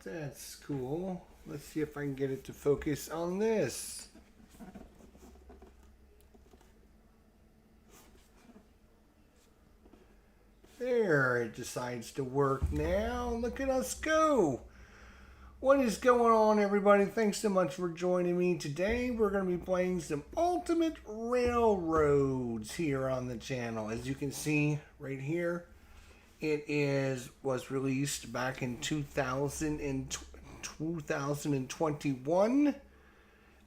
That's cool. Let's see if I can get it to focus on this. There, it decides to work now. Look at us go. What is going on, everybody? Thanks so much for joining me today. We're going to be playing some Ultimate Railroads here on the channel. As you can see right here, was released back in 2021,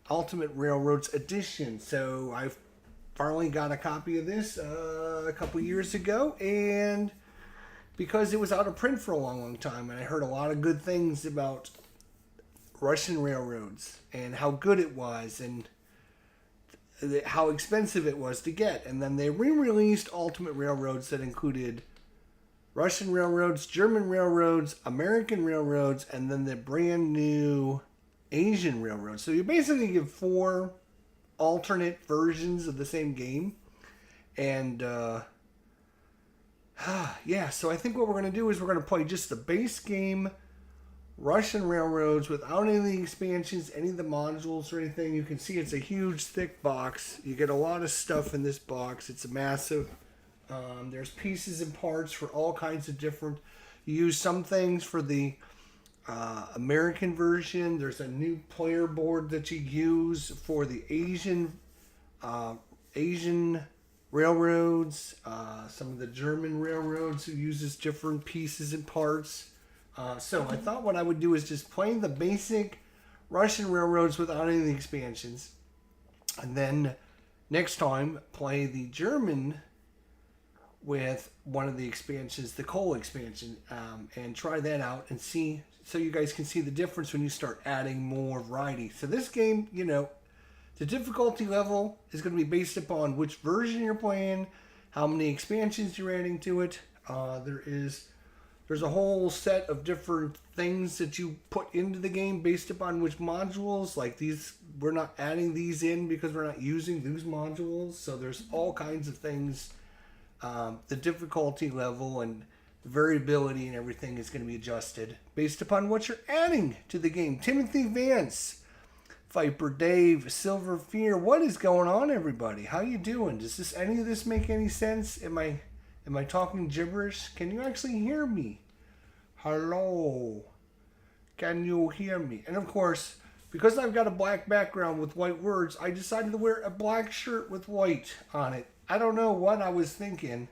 Ultimate Railroads Edition. So I've finally got a copy of this a couple years ago, and because it was out of print for a long time, and I heard a lot of good things about Russian railroads and how good it was and how expensive it was to get. And then they re-released Ultimate Railroads that included Russian railroads, German railroads, American railroads, and then the brand new Asian railroads. So you basically get 4 alternate versions of the same game. And yeah, so I think what we're going to do is we're going to play just the base game, Russian railroads, without any of the expansions, any of the modules or anything. You can see it's a huge thick box. You get a lot of stuff in this box. It's massive. There's pieces and parts for all kinds of different. You use some things for the American version. There's a new player board that you use for the Asian railroads. Some of the German railroads who uses different pieces and parts. So I thought what I would do is just play the basic Russian railroads without any of the expansions, and then next time play the German with one of the expansions, the coal expansion, and try that out and see, so you guys can see the difference when you start adding more variety. So this game, you know, the difficulty level is going to be based upon which version you're playing, how many expansions you're adding to it. There's a whole set of different things that you put into the game based upon which modules. Like these, we're not adding these in because we're not using those modules. So there's all kinds of things. The difficulty level and variability and everything is going to be adjusted based upon what you're adding to the game. Timothy Vance, Viper Dave, Silver Fear, what is going on, everybody? How you doing? Does any of this make any sense? Am I talking gibberish? Can you actually hear me? Hello? Can you hear me? And of course, because I've got a black background with white words, I decided to wear a black shirt with white on it. I don't know what I was thinking.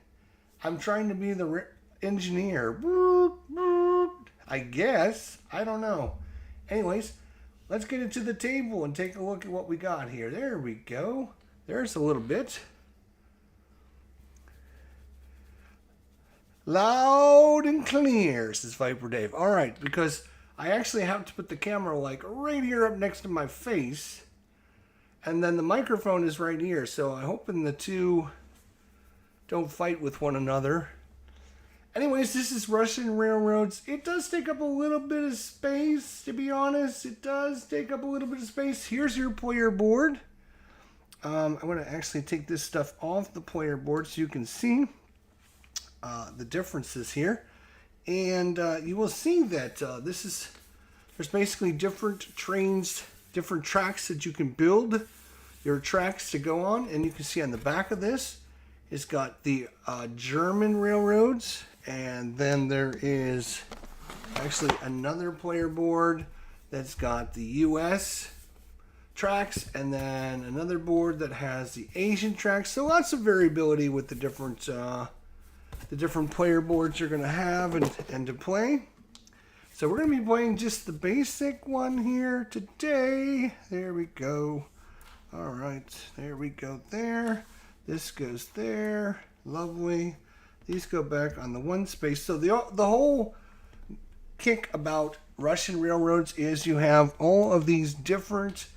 I'm trying to be the engineer. I guess. I don't know. Anyways, let's get it to the table and take a look at what we got here. There we go. There's a little bit. Loud and clear, says Viper Dave. All right, because I actually have to put the camera like right here up next to my face. And then the microphone is right here, so I'm hoping the two don't fight with one another. Anyways, this is Russian railroads. It does take up a little bit of space, to be honest. It does take up a little bit of space. Here's your player board. I'm going to actually take this stuff off the player board so you can see the differences here. And you will see that there's basically different trains, different tracks that you can build your tracks to go on. And you can see on the back of this, it's got the German railroads. And then there is actually another player board that's got the US tracks. And then another board that has the Asian tracks. So lots of variability with the different player boards you're going to have and to play. So we're going to be playing just the basic one here today. There we go. All right, there we go there. This goes there. Lovely. These go back on the one space. So the whole kick about Russian railroads is you have all of these different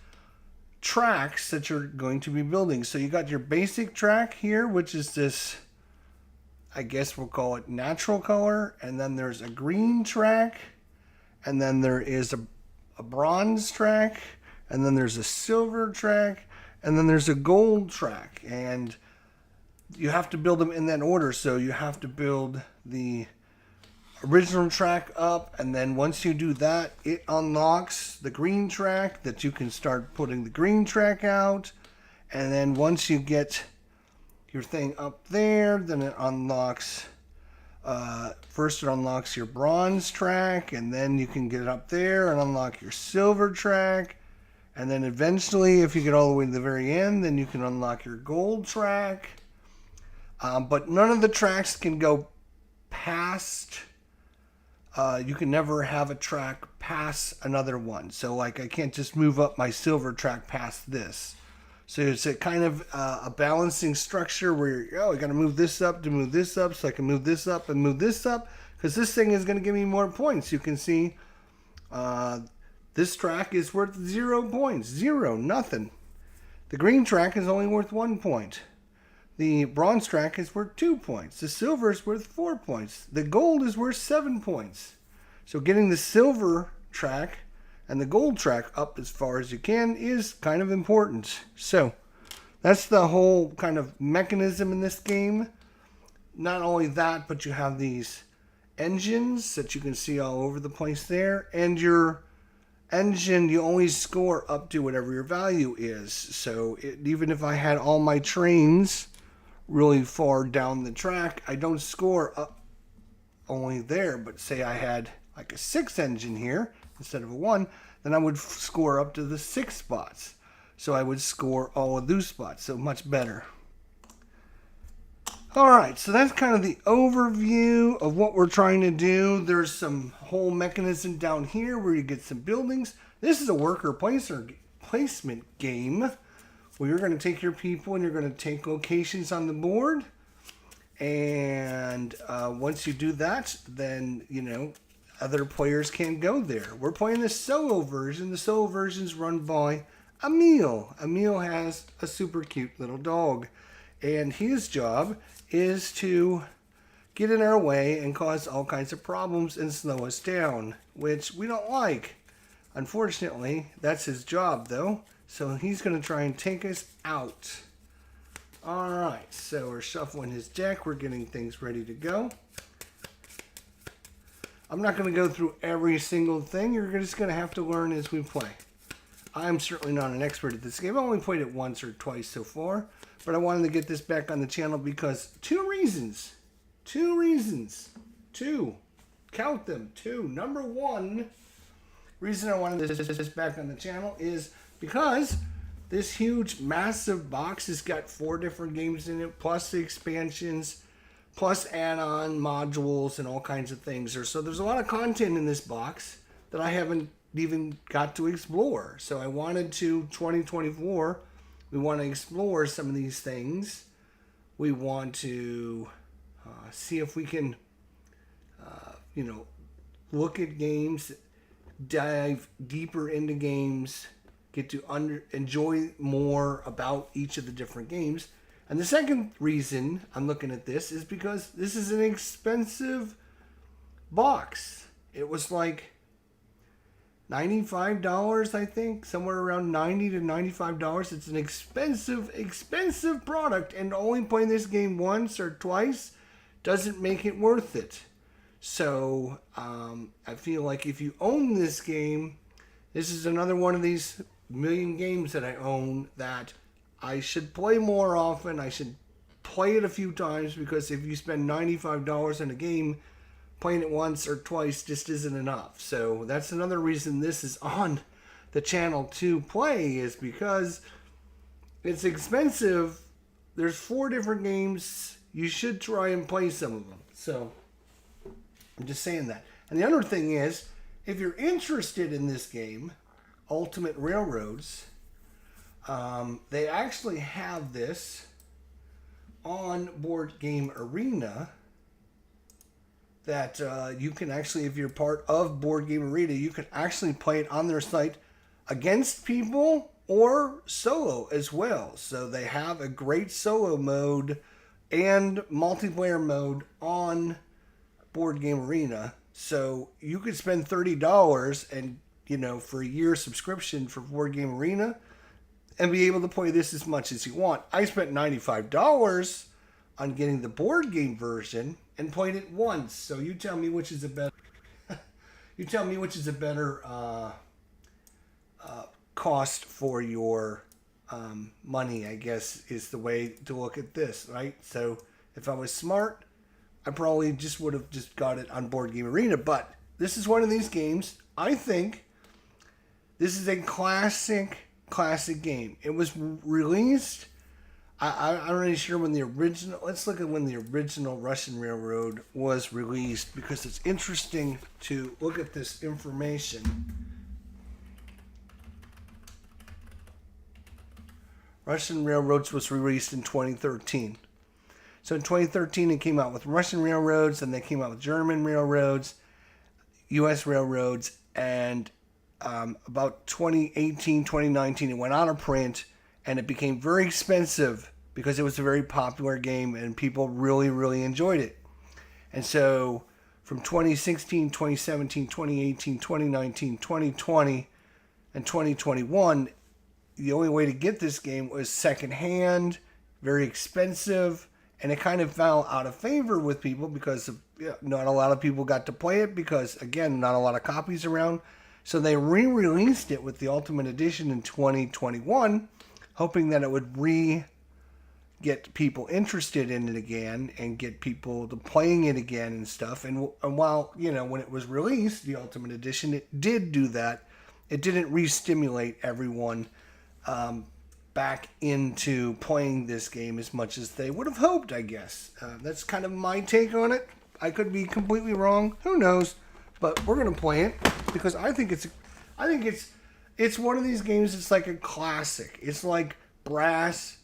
tracks that you're going to be building. So you got your basic track here, which is this, I guess we'll call it natural color. And then there's a green track. And then there is a bronze track. And then there's a silver track. And then there's a gold track. And you have to build them in that order. So you have to build the original track up, and then once you do that, it unlocks the green track that you can start putting the green track out. And then once you get your thing up there, then it unlocks, first it unlocks your bronze track, and then you can get up there and unlock your silver track. And then eventually, if you get all the way to the very end, then you can unlock your gold track. But none of the tracks can go past, you can never have a track pass another one. So like I can't just move up my silver track past this. So it's a kind of a balancing structure where I got to move this up to move this up so I can move this up and move this up, because this thing is going to give me more points. You can see this track is worth 0 points. 0, nothing. The green track is only worth 1 point. The bronze track is worth 2 points. The silver is worth 4 points. The gold is worth 7 points. So getting the silver track and the gold track up as far as you can is kind of important. So that's the whole kind of mechanism in this game. Not only that, but you have these engines that you can see all over the place there. And your engine, you only score up to whatever your value is. So even if I had all my trains really far down the track, I don't score up only there. But say I had like a 6 engine here instead of a 1, then I would score up to the 6 spots. So I would score all of those spots. So much better. Alright, so that's kind of the overview of what we're trying to do. There's some whole mechanism down here where you get some buildings. This is a worker placement game where you're going to take your people and you're going to take locations on the board. And once you do that, then, other players can go there. We're playing the solo version. The solo version is run by Emil. Emil has a super cute little dog. And his job is to get in our way and cause all kinds of problems and slow us down, which we don't like. Unfortunately, that's his job, though. So he's going to try and take us out. Alright, so we're shuffling his deck. We're getting things ready to go. I'm not going to go through every single thing. You're just going to have to learn as we play. I'm certainly not an expert at this game. I've only played it once or twice so far. But I wanted to get this back on the channel because 2 reasons. 2 reasons. 2. Count them. 2. Number 1 reason I wanted this back on the channel is because this huge, massive box has got 4 different games in it, plus the expansions, plus add-on modules and all kinds of things. So there's a lot of content in this box that I haven't even got to explore. So I wanted to, 2024, we want to explore some of these things. We want to see if we can, look at games, dive deeper into games, get to enjoy more about each of the different games. And the second reason I'm looking at this is because this is an expensive box. It was like $95, I think, somewhere around $90 to $95. It's an expensive product, and only playing this game once or twice doesn't make it worth it. So I feel like if you own this game, this is another one of these million games that I own that I should play more often. I should play it a few times, because if you spend $95 on a game, playing it once or twice just isn't enough. So that's another reason this is on the channel to play, is because it's expensive. There's 4 different games. You should try and play some of them. So I'm just saying that. And the other thing is, if you're interested in this game, Ultimate Railroads, they actually have this on Board Game Arena, that you can actually, if you're part of Board Game Arena, you can actually play it on their site against people or solo as well. So they have a great solo mode and multiplayer mode on Board Game Arena. So you could spend $30 and, for a year subscription for Board Game Arena and be able to play this as much as you want. I spent $95 on getting the board game version, and played it once. So you tell me which is a better. You tell me which is a better cost for your money, I guess, is the way to look at this, right? So if I was smart, I probably just would have just got it on Board Game Arena. But this is one of these games. I think this is a classic game. It was released. I'm not really sure when the original. Let's look at when the original Russian Railroad was released, because it's interesting to look at this information. Russian Railroads was released in 2013. So in 2013, it came out with Russian railroads, and they came out with German railroads, U.S. railroads, and about 2018, 2019, it went out of print, and it became very expensive because it was a very popular game, and people really, really enjoyed it. And so from 2016, 2017, 2018, 2019, 2020, and 2021, the only way to get this game was secondhand, very expensive, and it kind of fell out of favor with people because not a lot of people got to play it because, again, not a lot of copies around. So they re-released it with the Ultimate Edition in 2021, hoping that it would get people interested in it again and get people to playing it again and stuff. And while, when it was released, the Ultimate Edition, it did do that. It didn't re-stimulate everyone back into playing this game as much as they would have hoped, I guess. That's kind of my take on it. I could be completely wrong. Who knows? But we're gonna play it because I think it's one of these games. It's like a classic. It's like Brass.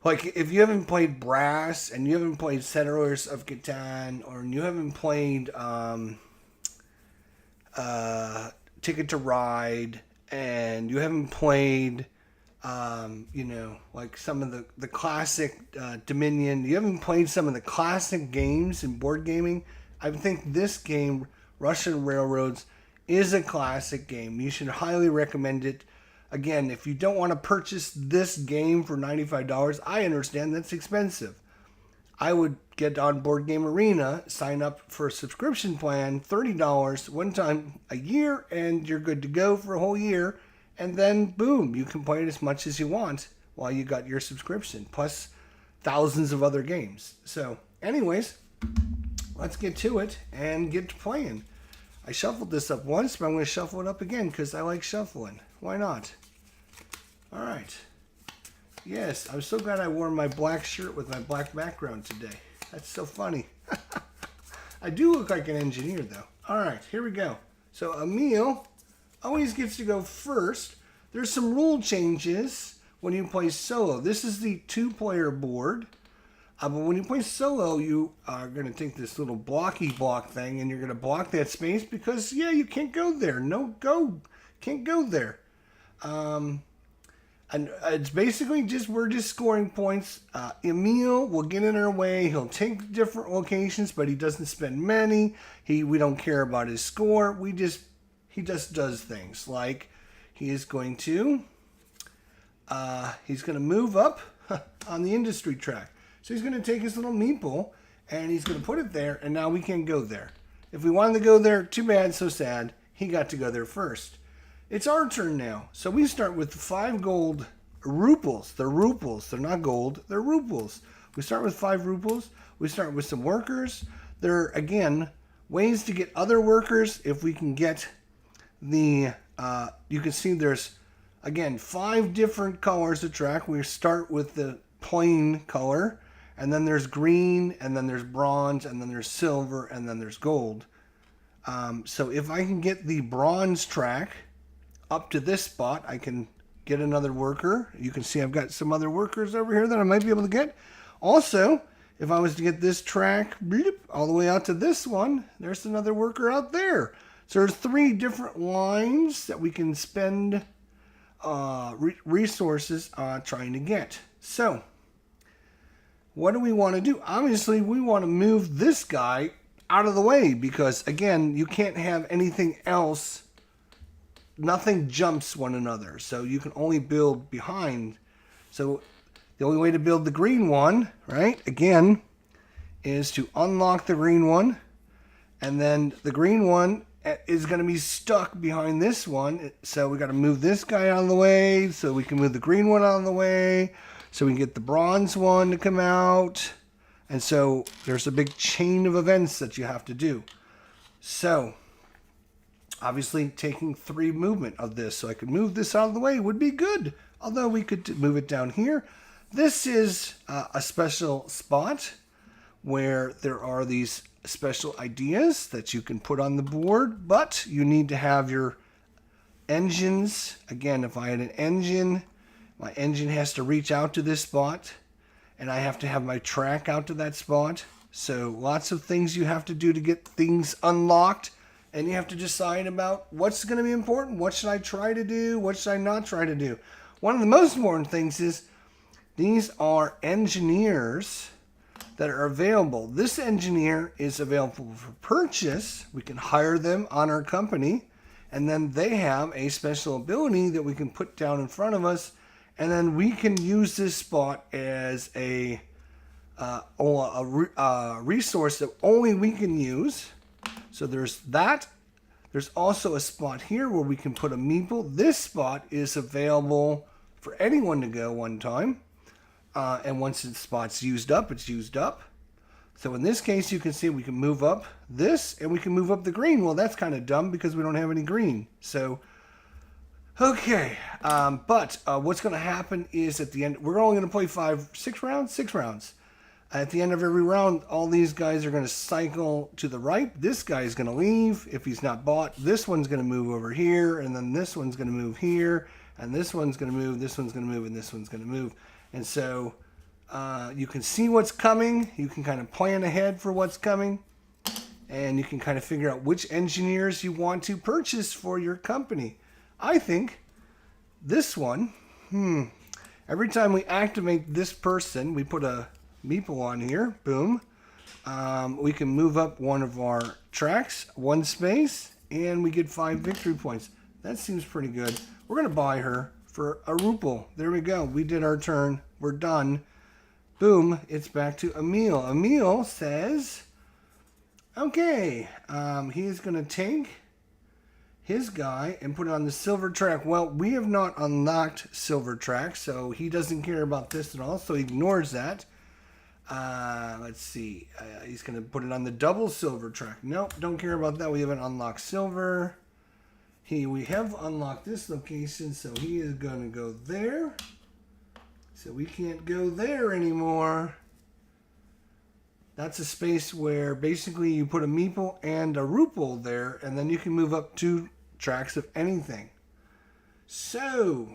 Like if you haven't played Brass and you haven't played Settlers of Catan, or you haven't played Ticket to Ride, and you haven't played like some of the classic Dominion, you haven't played some of the classic games in board gaming, I think this game, Russian Railroads, is a classic game. You should highly recommend it. Again, if you don't want to purchase this game for $95, I understand that's expensive. I would get on Board Game Arena, sign up for a subscription plan, $30 one time a year, and you're good to go for a whole year. And then, boom, you can play it as much as you want while you got your subscription, plus thousands of other games. So, anyways, let's get to it and get to playing. I shuffled this up once, but I'm going to shuffle it up again because I like shuffling. Why not? All right. Yes, I'm so glad I wore my black shirt with my black background today. That's so funny. I do look like an engineer, though. All right, here we go. So Emil always gets to go first. There's some rule changes when you play solo. This is the 2-player board. But when you play solo, you are going to take this little blocky block thing, and you're going to block that space because, you can't go there. Can't go there. And it's basically we're just scoring points. Emil will get in our way. He'll take different locations, but he doesn't spend many. We don't care about his score. He just does things like he is going to move up on the industry track. So he's going to take his little meeple and he's going to put it there, and now we can't go there. If we wanted to go there, too bad, so sad. He got to go there first. It's our turn now. So we start with 5 gold ruples. They're ruples. They're not gold. They're ruples. We start with 5 ruples. We start with some workers. There are, again, ways to get other workers. If we can get you can see there's, again, 5 different colors of track. We start with the plain color, and then there's green, and then there's bronze, and then there's silver, and then there's gold. So if I can get the bronze track up to this spot, I can get another worker. You can see I've got some other workers over here that I might be able to get. Also, if I was to get this track all the way out to this one, there's another worker out there. So there's 3 different lines that we can spend resources trying to get. So what do we want to do? Obviously, we want to move this guy out of the way because, again, you can't have anything else. Nothing jumps one another, so you can only build behind. So the only way to build the green one, right, again, is to unlock the green one, and then the green one is going to be stuck behind this one. So we got to move this guy out of the way so we can move the green one out of the way so we can get the bronze one to come out. And so there's a big chain of events that you have to do. So obviously taking 3 movement of this so I could move this out of the way would be good. Although we could move it down here. This is a special spot where there are these special ideas that you can put on the board, but you need to have your engines. Again, if I had an engine, my engine has to reach out to this spot, and I have to have my track out to that spot. So lots of things you have to do to get things unlocked, and you have to decide about what's going to be important. What should I try to do? What should I not try to do? One of the most important things is these are engineers that are available. This engineer is available for purchase. We can hire them on our company, and then they have a special ability that we can put down in front of us, and then we can use this spot as a resource that only we can use. So there's that. There's also a spot here where we can put a meeple. This spot is available for anyone to go one time. And once the spot's used up, it's used up. So in this case, you can see we can move up this and we can move up the green. Well, that's kind of dumb because we don't have any green. So, okay. But what's going to happen is at the end, we're only going to play 6 rounds. At the end of every round, all these guys are going to cycle to the right. This guy is going to leave if he's not bought. This one's going to move over here, and then this one's going to move here, and this one's going to move, this one's going to move, and this one's going to move. And so you can see what's coming. You can kind of plan ahead for what's coming. And you can kind of figure out which engineers you want to purchase for your company. I think this one, every time we activate this person, we put a meeple on here. Boom. We can move up one of our tracks, 1 space, and we get 5 victory points. That seems pretty good. We're going to buy her for a ruple. There we go. We did our turn. We're done. Boom. It's back to Emil. Emil says, okay, he's going to take his guy and put it on the silver track. Well, we have not unlocked silver track, so he doesn't care about this at all, so he ignores that. Let's see. He's going to put it on the double silver track. Nope, don't care about that. We haven't unlocked silver. We have unlocked this location, so he is going to go there. So we can't go there anymore. That's a space where basically you put a meeple and a ruple there, and then you can move up 2 tracks of anything. So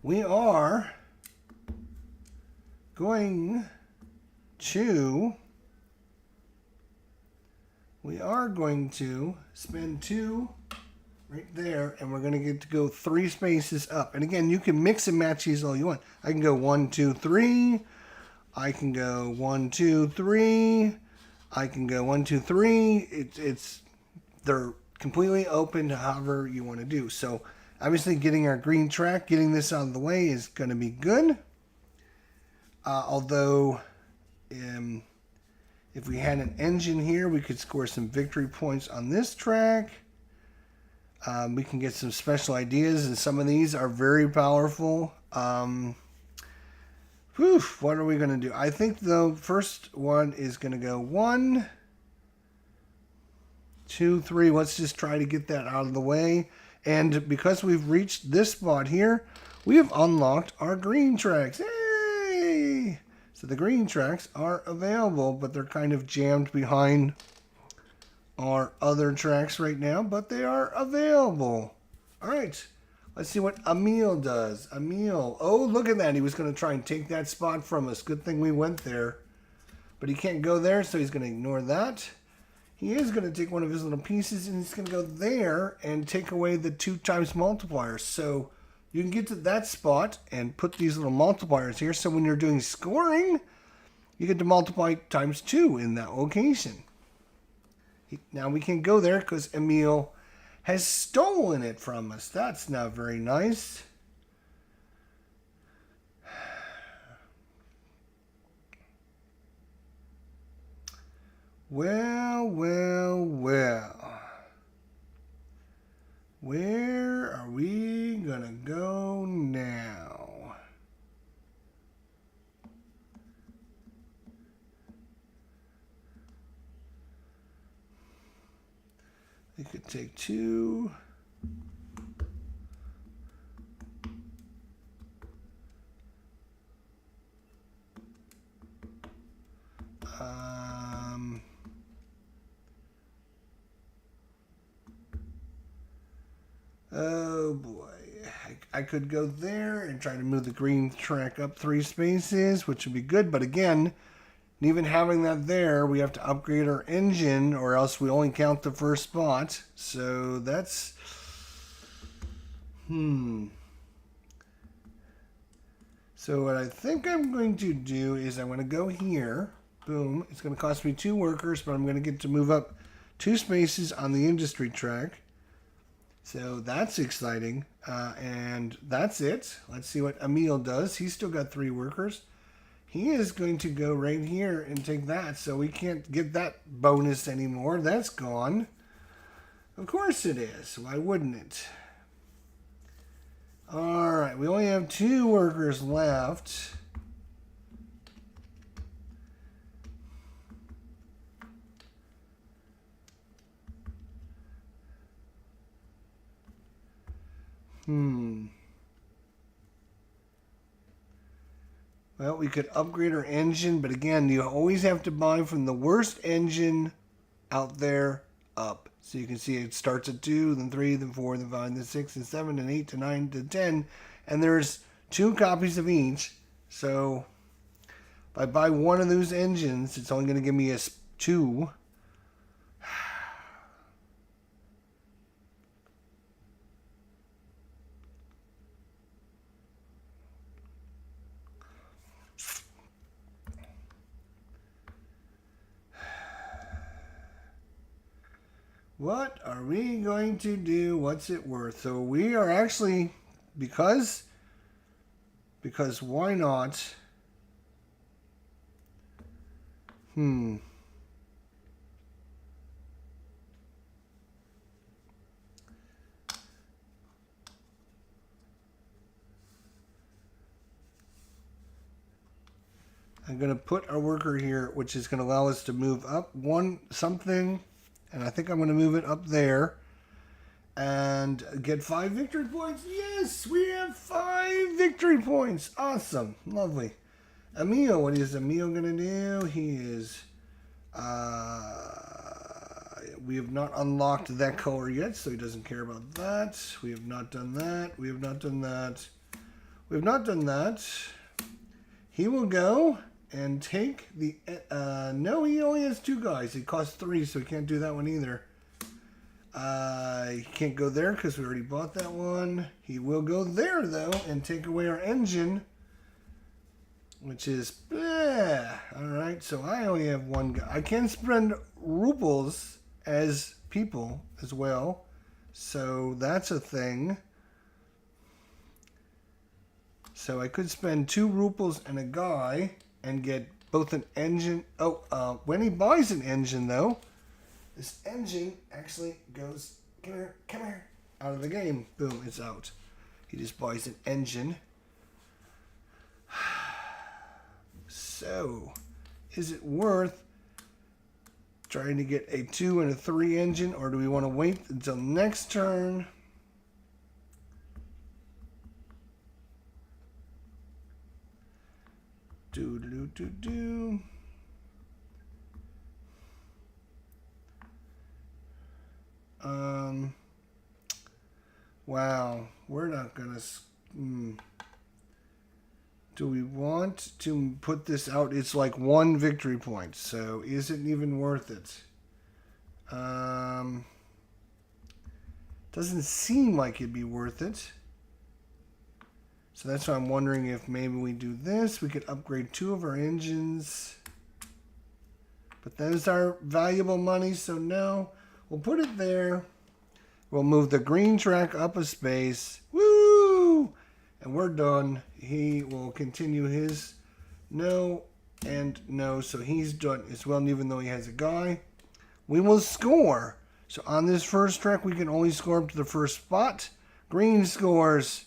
we are going to spend 2 right there, and we're going to get to go 3 spaces up. And again, you can mix and match these all you want. I can go 1, 2, 3. I can go 1, 2, 3. I can go 1, 2, 3. They're completely open to however you want to do. So obviously getting our green track, getting this out of the way is going to be good. Although if we had an engine here, we could score some victory points on this track. We can get some special ideas, and some of these are very powerful. What are we going to do? I think the first one is going to go 1, 2, 3. Let's just try to get that out of the way. And because we've reached this spot here, we have unlocked our green tracks. Hey! So the green tracks are available, but they're kind of jammed behind our other tracks right now, but they are available. All right. Let's see what Emil does. Emil. Oh, look at that. He was going to try and take that spot from us. Good thing we went there. But he can't go there, so he's going to ignore that. He is going to take one of his little pieces, and he's going to go there and take away the 2 times multipliers. So you can get to that spot and put these little multipliers here. So when you're doing scoring, you get to multiply times 2 in that location. Now we can't go there because Emil has stolen it from us. That's not very nice. Well, well, well. Where are we gonna go now? We could take two. Oh boy. I could go there and try to move the green track up 3 spaces, which would be good. But again, even having that there, we have to upgrade our engine or else we only count the first spot. So that's... So what I think I'm going to do is I'm going to go here. Boom. It's going to cost me 2 workers, but I'm going to get to move up 2 spaces on the industry track. So that's exciting. And that's it. Let's see what Emil does. He's still got 3 workers. He is going to go right here and take that. So we can't get that bonus anymore. That's gone. Of course it is. Why wouldn't it? All right. We only have 2 workers left. Well, we could upgrade our engine, but again, you always have to buy from the worst engine out there up. So you can see it starts at 2, then 3, then 4, then 5, then 6, then 7, then 8, then 9, then 10. And there's 2 copies of each. So if I buy one of those engines, it's only going to give me a 2. What are we going to do? What's it worth? So we are actually, because why not? I'm going to put our worker here, which is going to allow us to move up something. And I think I'm going to move it up there and get 5 victory points. Yes, we have 5 victory points. Awesome. Lovely. Emil, what is Emil going to do? He is... we have not unlocked that color yet, so he doesn't care about that. We have not done that. We have not done that. We have not done that. He will go... and take the... no, he only has 2 guys. It costs 3, so he can't do that one either. He can't go there because we already bought that one. He will go there, though, and take away our engine, which is... Alright, so I only have 1 guy. I can spend rubles as people as well, so that's a thing. So I could spend 2 rubles and a guy... and get both an engine. When he buys an engine, though, this engine actually goes, come here, out of the game. Boom, it's out. He just buys an engine. So, is it worth trying to get a 2 and a 3 engine, or do we want to wait until next turn? Wow, we're not gonna... Do we want to put this out? It's like 1 victory point, so is it even worth it? Doesn't seem like it'd be worth it. So that's why I'm wondering if maybe we do this. We could upgrade 2 of our engines. But those are valuable money, so no. We'll put it there. We'll move the green track up a space. Woo! And we're done. He will continue his... No. And no, so he's done as well, even though he has a guy. We will score. So on this first track, we can only score up to the first spot. Green scores.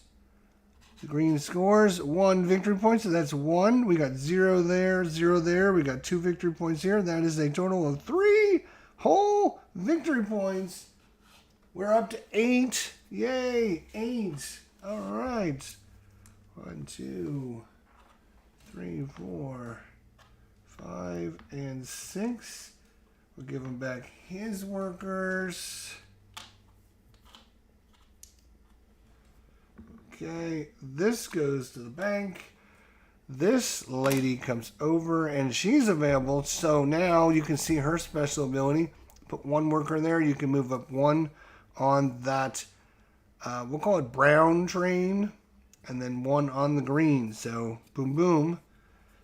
The green scores 1 victory point, so that's 1. We got 0 there, 0 there. We got 2 victory points here. That is a total of 3 whole victory points. We're up to 8. Yay, 8. All right. 1, 2, 3, 4, 5, and 6. We'll give him back his workers. Okay, this goes to the bank. This lady comes over and she's available. So now you can see her special ability. Put 1 worker there. You can move up 1 on that, we'll call it brown train. And then 1 on the green. So boom, boom.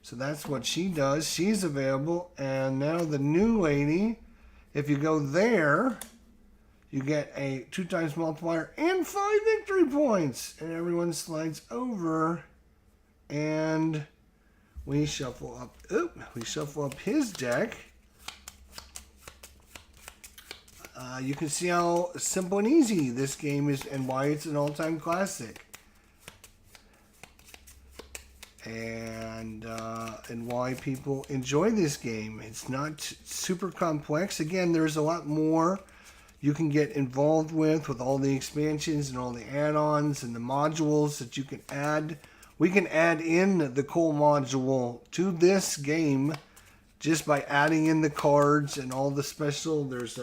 So that's what she does. She's available. And now the new lady, if you go there, you get a 2 times multiplier and 5 victory points. And everyone slides over. And we shuffle up. We shuffle up his deck. You can see how simple and easy this game is and why it's an all-time classic. And why people enjoy this game. It's not super complex. Again, there's a lot more you can get involved with all the expansions and all the add-ons and the modules that you can add. We can add in the coal module to this game just by adding in the cards and all the special. There's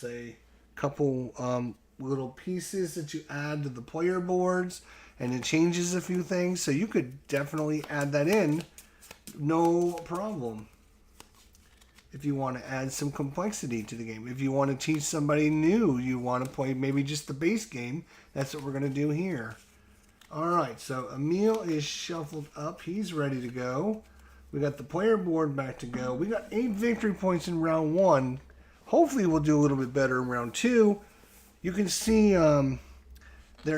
a couple little pieces that you add to the player boards, and it changes a few things. So you could definitely add that in, no problem. If you want to add some complexity to the game. If you want to teach somebody new, you want to play maybe just the base game, that's what we're going to do here. Alright, so Emil is shuffled up. He's ready to go. We got the player board back to go. We got 8 victory points in round 1. Hopefully we'll do a little bit better in round 2. You can see there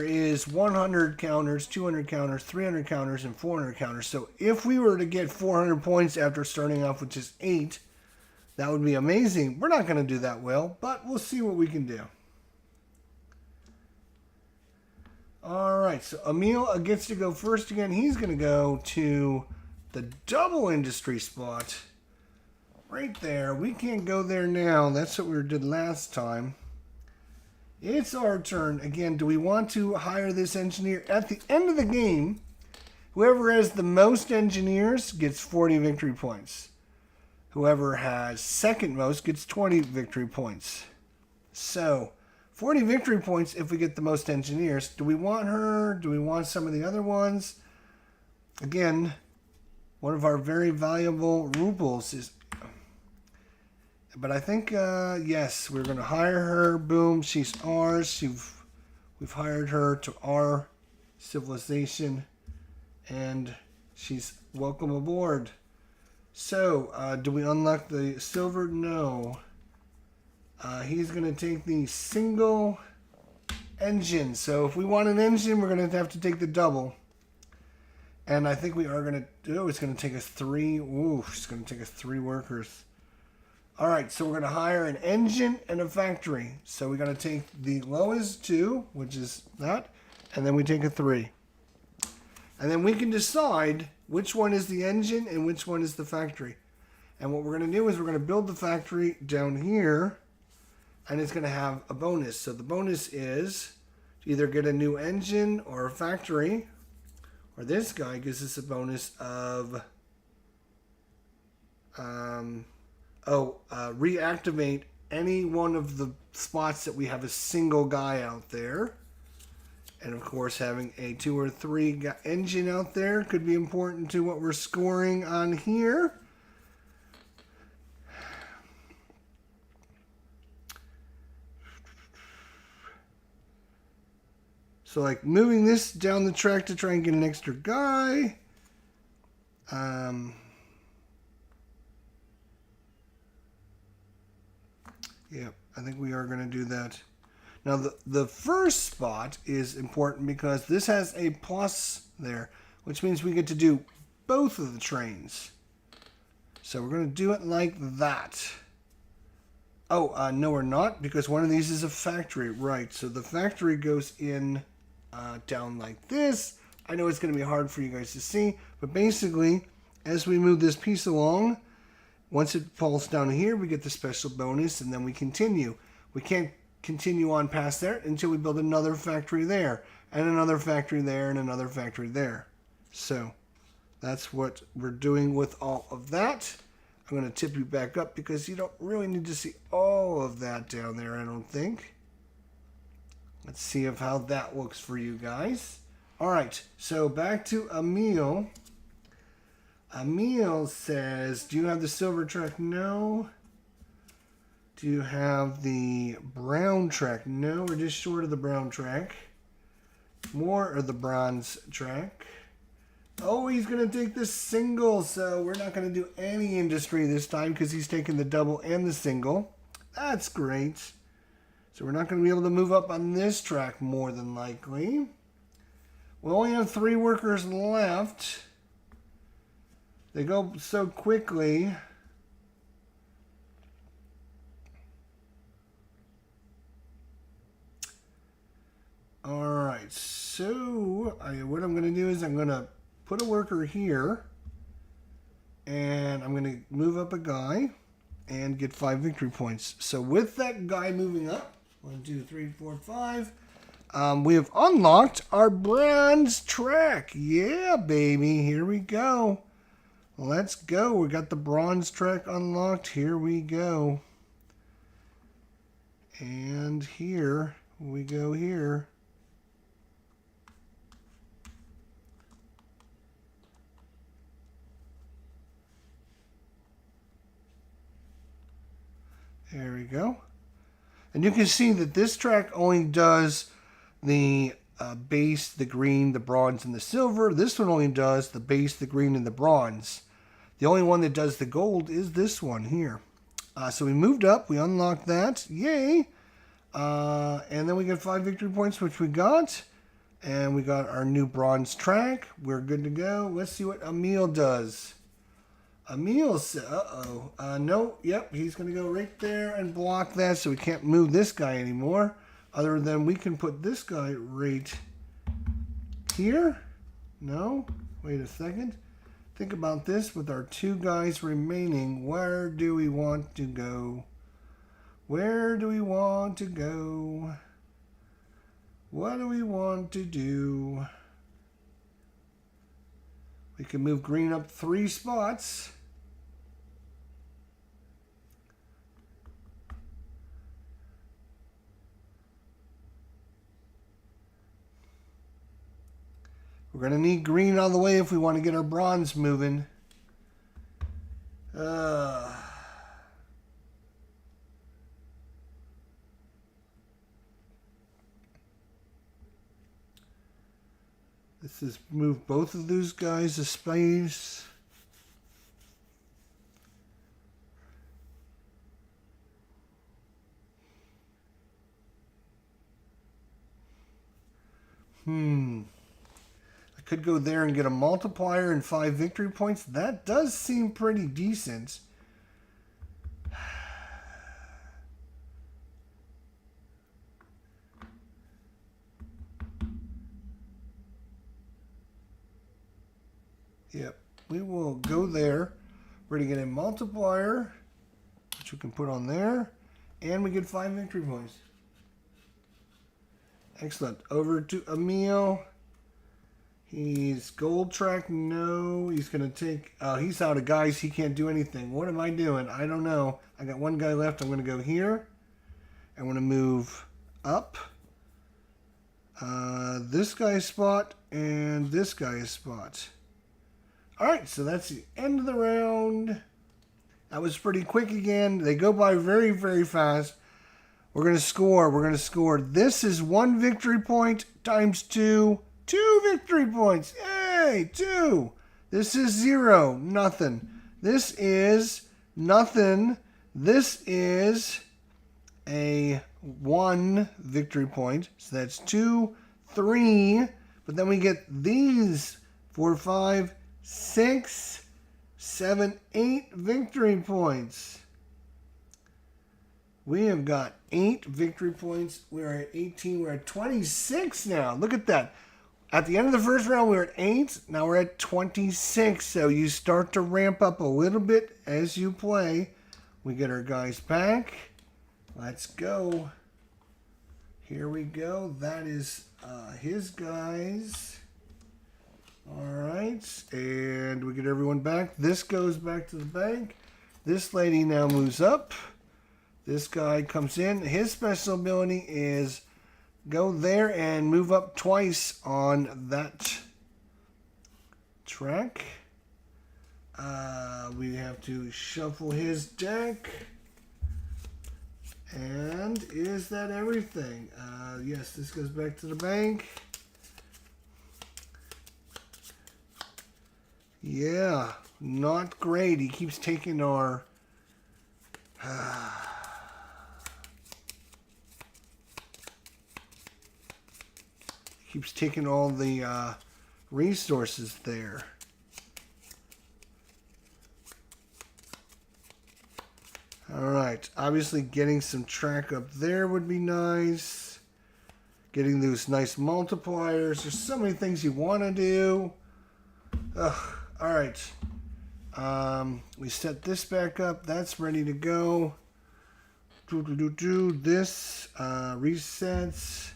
is 100 counters, 200 counters, 300 counters, and 400 counters. So if we were to get 400 points after starting off with just 8, that would be amazing. We're not going to do that well, but we'll see what we can do. All right, so Emil gets to go first again. He's going to go to the double industry spot right there. We can't go there now. That's what we did last time. It's our turn. Again, do we want to hire this engineer? At the end of the game, whoever has the most engineers gets 40 victory points. Whoever has second most gets 20 victory points. So, 40 victory points if we get the most engineers. Do we want her? Do we want some of the other ones? Again, one of our very valuable rubles is... But I think, yes, we're going to hire her. Boom, she's ours. We've hired her to our civilization. And she's welcome aboard. So, do we unlock the silver? No. He's going to take the single engine. So, if we want an engine, we're going to have to take the double. And I think we are going to do, it's going to take us 3. Ooh, it's going to take us 3 workers. All right, so we're going to hire an engine and a factory. So, we're going to take the lowest 2, which is that, and then we take a 3. And then we can decide which one is the engine and which one is the factory. And what we're going to do is we're going to build the factory down here, and it's going to have a bonus. So the bonus is to either get a new engine or a factory, or this guy gives us a bonus of reactivate any one of the spots that we have a single guy out there. And of course, having a 2 or 3 engine out there could be important to what we're scoring on here. So like moving this down the track to try and get an extra guy. Yeah, I think we are going to do that. Now, the first spot is important because this has a plus there, which means we get to do both of the trains. So we're going to do it like that. Oh, no, we're not, because one of these is a factory. Right, so the factory goes in down like this. I know it's going to be hard for you guys to see, but basically, as we move this piece along, once it falls down here, we get the special bonus, and then we continue. We can't continue on past there until we build another factory there, and another factory there, and another factory there. So that's what we're doing with all of that. I'm going to tip you back up because you don't really need to see all of that down there, I don't think. Let's see how that looks for you guys. All right, so back to Emil. Emil says, do you have the silver track? No. Do you have the brown track? No, we're just short of the brown track. More of the bronze track. Oh, he's going to take the single, so we're not going to do any industry this time because he's taking the double and the single. That's great. So we're not going to be able to move up on this track more than likely. We only have 3 workers left. They go so quickly. All right, so what I'm going to do is I'm going to put a worker here, and I'm going to move up a guy and get 5 victory points. So with that guy moving up, 1, 2, 3, 4, 5, we have unlocked our bronze track. Yeah, baby, here we go. Let's go. We got the bronze track unlocked. Here we go. And here we go here. There we go. And you can see that this track only does the base, the green, the bronze, and the silver. This one only does the base, the green, and the bronze. The only one that does the gold is this one here. So we moved up. We unlocked that. Yay. And then we get 5 victory points, which we got. And we got our new bronze track. We're good to go. Let's see what Emil does. Emil said, no, yep, he's going to go right there and block that, so we can't move this guy anymore. Other than we can put this guy right here. No, wait a second. Think about this with our 2 guys remaining. Where do we want to go? Where do we want to go? What do we want to do? We can move green up 3 spots. We're going to need green all the way if we want to get our bronze moving. This is move both of those guys a space. I could go there and get a multiplier and 5 victory points. That does seem pretty decent. Yep, we will go there. We're going to get a multiplier, which we can put on there, and we get 5 victory points. Excellent. Over to Emil. He's gold track. No, he's going to take... he's out of guys. He can't do anything. What am I doing? I don't know. I got 1 guy left. I'm going to go here. I'm going to move up. This guy's spot and this guy's spot. Alright, so that's the end of the round. That was pretty quick again. They go by very, very fast. We're going to score. We're going to score. This is 1 victory point times 2. 2 victory points. Yay, 2. This is 0. Nothing. This is nothing. This is a 1 victory point. So that's 2, 3. But then we get these 4, 5, 6, 7, 8 victory points. We have got 8 victory points. We're at 18. We're at 26 now. Look at that. At the end of the first round, we were at 8. Now we're at 26. So you start to ramp up a little bit as you play. We get our guys back. Let's go. Here we go. That is his guys. All right. And we get everyone back. This goes back to the bank. This lady now moves up. This guy comes in. His special ability is go there and move up twice on that track. We have to shuffle his deck. And is that everything? Yes, this goes back to the bank. Yeah, not great. He keeps taking our... keeps taking all the resources there. Alright, obviously getting some track up there would be nice. Getting those nice multipliers. There's so many things you want to do. Alright. We set this back up. That's ready to go. This resets.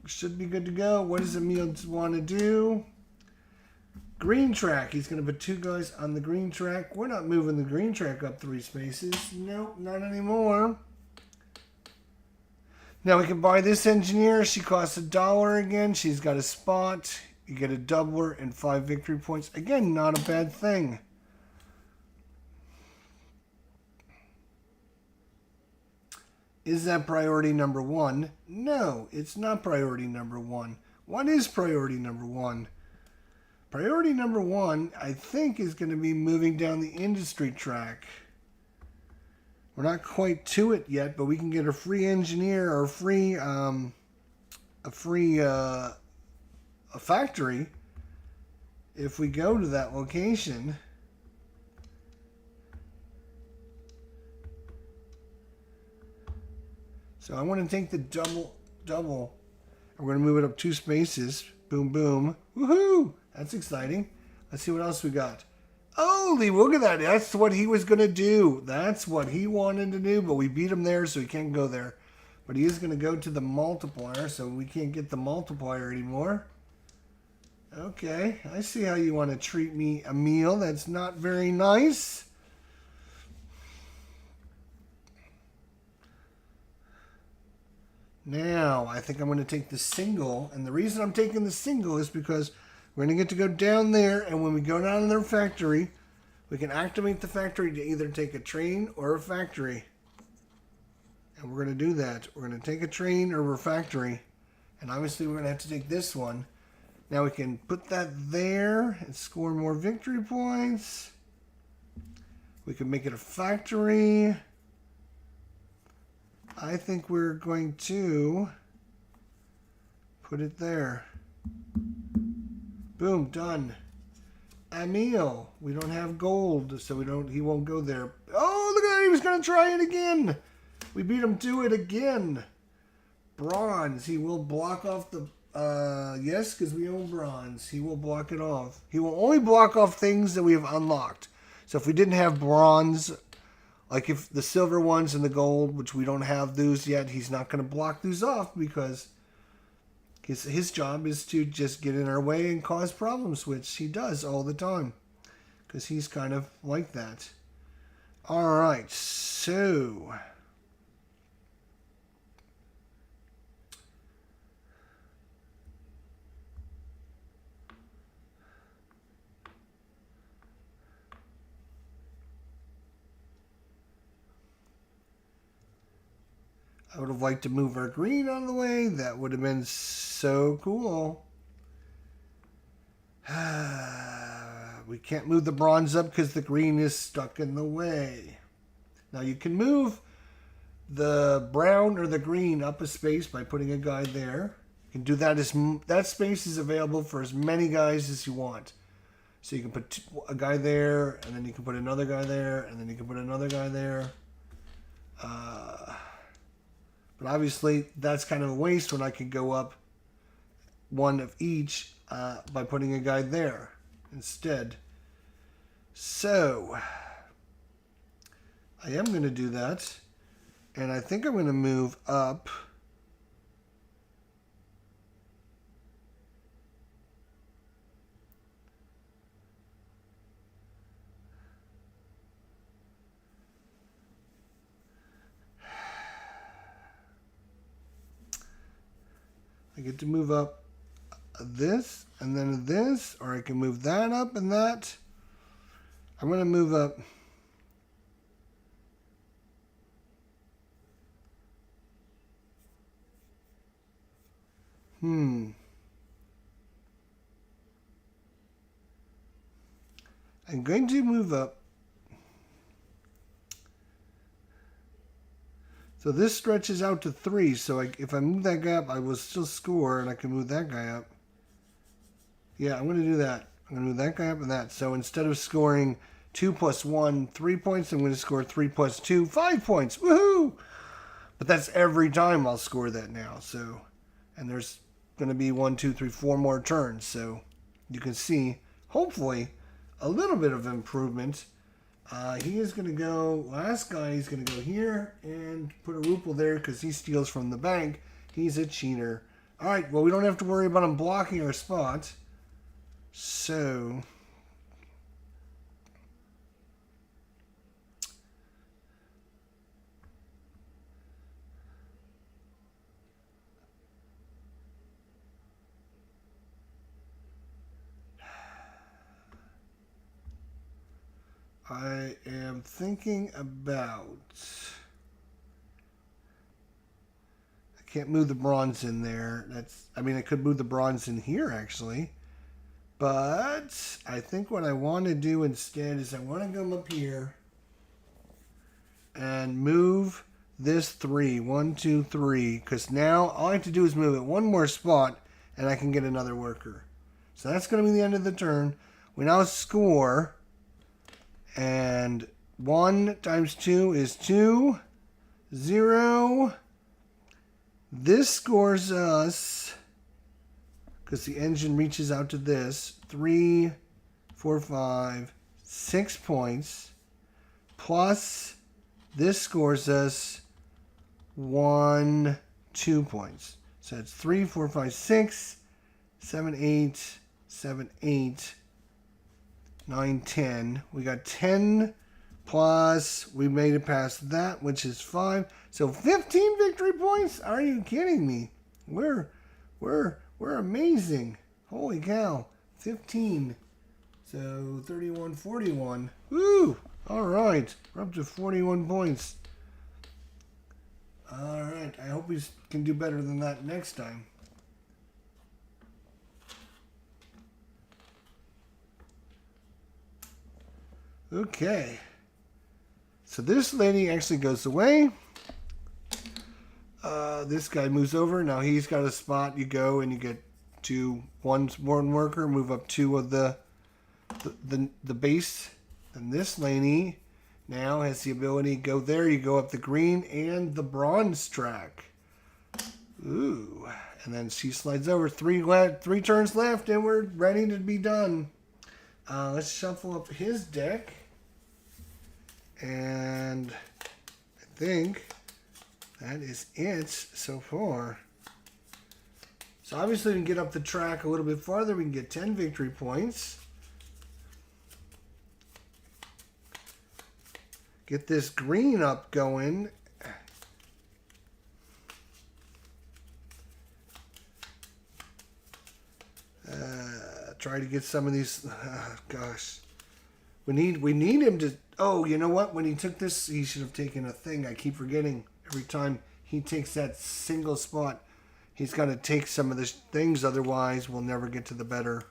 Should be good to go. What does Emil want to do? Green track. He's going to put 2 guys on the green track. We're not moving the green track up 3 spaces. Nope, not anymore. Now we can buy this engineer. She costs $1 again. She's got a spot. You get a doubler and 5 victory points. Again, not a bad thing. Is that priority number 1? No, it's not priority number 1. What is priority number 1? Priority number 1, I think, is going to be moving down the industry track. We're not quite to it yet, but we can get a free engineer or a factory if we go to that location. So I want to take the double, and we're going to move it up 2 spaces. Boom, boom. Woohoo! That's exciting. Let's see what else we got. Holy, look at that. That's what he was going to do. That's what he wanted to do, but we beat him there, so he can't go there. But he is going to go to the multiplier, so we can't get the multiplier anymore. Okay, I see how you want to treat me, Emil. That's not very nice. Now, I think I'm going to take the single, and the reason I'm taking the single is because we're going to get to go down there, and when we go down to their factory, we can activate the factory to either take a train or a factory. And we're going to do that. We're going to take a train or a factory, and obviously we're going to have to take this one. Now we can put that there and score more victory points. We can make it a factory. I think we're going to put it there. Boom, done. Emil, we don't have gold, so he won't go there. Oh, look at that, he was going to try it again. We beat him to it again. Bronze, he will block off the, yes, because we own bronze. He will block it off. He will only block off things that we have unlocked. So if we didn't have bronze, like if the silver ones and the gold, which we don't have those yet, he's not going to block those off because his job is to just get in our way and cause problems, which he does all the time because he's kind of like that. All right, so I would have liked to move our green out of the way. That would have been so cool. We can't move the bronze up because the green is stuck in the way. Now you can move the brown or the green up a space by putting a guy there. You can do that. That space is available for as many guys as you want. So you can put a guy there, and then you can put another guy there, and then you can put another guy there. But obviously, that's kind of a waste when I could go up one of each by putting a guy there instead. So, I am going to do that. And I think I'm going to move up. I get to move up this and then this, or I can move that up and that. I'm going to move up. I'm going to move up. So this stretches out to 3. So if I move that guy up, I will still score, and I can move that guy up. Yeah, I'm going to do that. I'm going to move that guy up and that. So instead of scoring 2 plus 1, 3 points, I'm going to score 3 plus 2, 5 points. Woohoo! But that's every time I'll score that now. So, and there's going to be 1, 2, 3, 4 more turns. So you can see, hopefully, a little bit of improvement. He is going to go, last guy, he's going to go here and put a Rupel there because he steals from the bank. He's a cheater. All right, well, we don't have to worry about him blocking our spot. So, I am thinking about... I can't move the bronze in there. I mean, I could move the bronze in here, actually. But I think what I want to do instead is I want to come up here and move this 3. 1, 2, 3. Because now all I have to do is move it one more spot and I can get another worker. So that's going to be the end of the turn. We now score. And 1 times 2 is 2. 0. This scores us, because the engine reaches out to this, 3, 4, 5, 6 points. Plus, this scores us 1, 2 points. So it's 3, 4, 5, 6, 7, 8, 7, 8, 9, 10. We got 10 plus, we made it past that, which is 5. So 15 victory points? Are you kidding me? We're amazing. Holy cow. 15. So 31, 41. Woo! All right. We're up to 41 points. All right. I hope we can do better than that next time. Okay. So this lady actually goes away. This guy moves over. Now he's got a spot. You go and you get one worker. Move up 2 of the base. And this lady now has the ability to go there. You go up the green and the bronze track. Ooh. And then she slides over. 3 turns left and we're ready to be done. Let's shuffle up his deck. And I think that is it so far. So obviously we can get up the track a little bit farther. We can get 10 victory points. Get this green up going. Try to get some of these. Gosh. We need him to... Oh, you know what? When he took this, he should have taken a thing. I keep forgetting every time he takes that single spot. He's got to take some of the things, otherwise we'll never get to the better.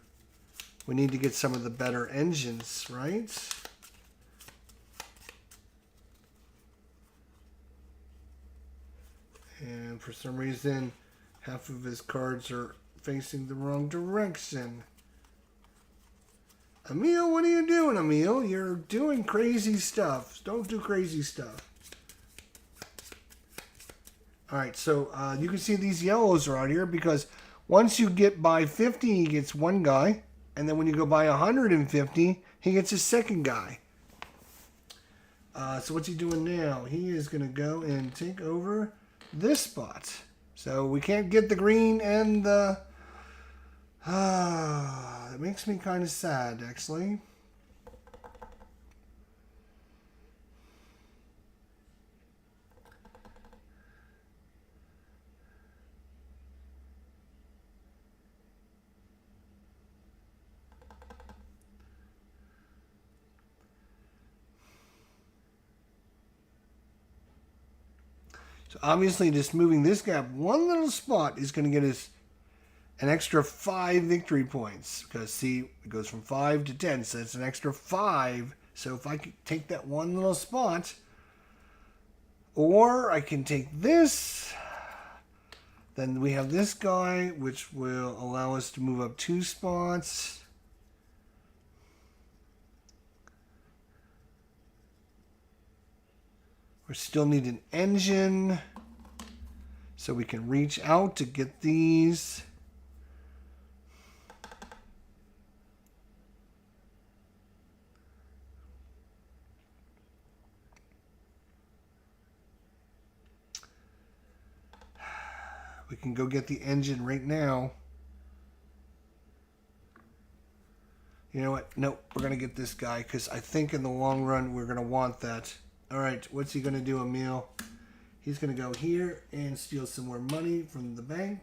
We need to get some of the better engines, right? And for some reason, half of his cards are facing the wrong direction. Emil, what are you doing, Emil? You're doing crazy stuff. Don't do crazy stuff. All right, so you can see these yellows are out here because once you get by 50, he gets one guy. And then when you go by 150, he gets his second guy. So what's he doing now? He is going to go and take over this spot. So we can't get the green and the... it makes me kind of sad, actually. So obviously just moving this gap one little spot is going to get us an extra 5 victory points. Because see, it goes from 5 to 10, so it's an extra 5. So if I could take that one little spot, or I can take this, then we have this guy, which will allow us to move up 2 spots. We still need an engine, so we can reach out to get these. We can go get the engine right now. You know what? Nope, we're going to get this guy because I think in the long run we're going to want that. All right, what's he going to do, Emil? He's going to go here and steal some more money from the bank.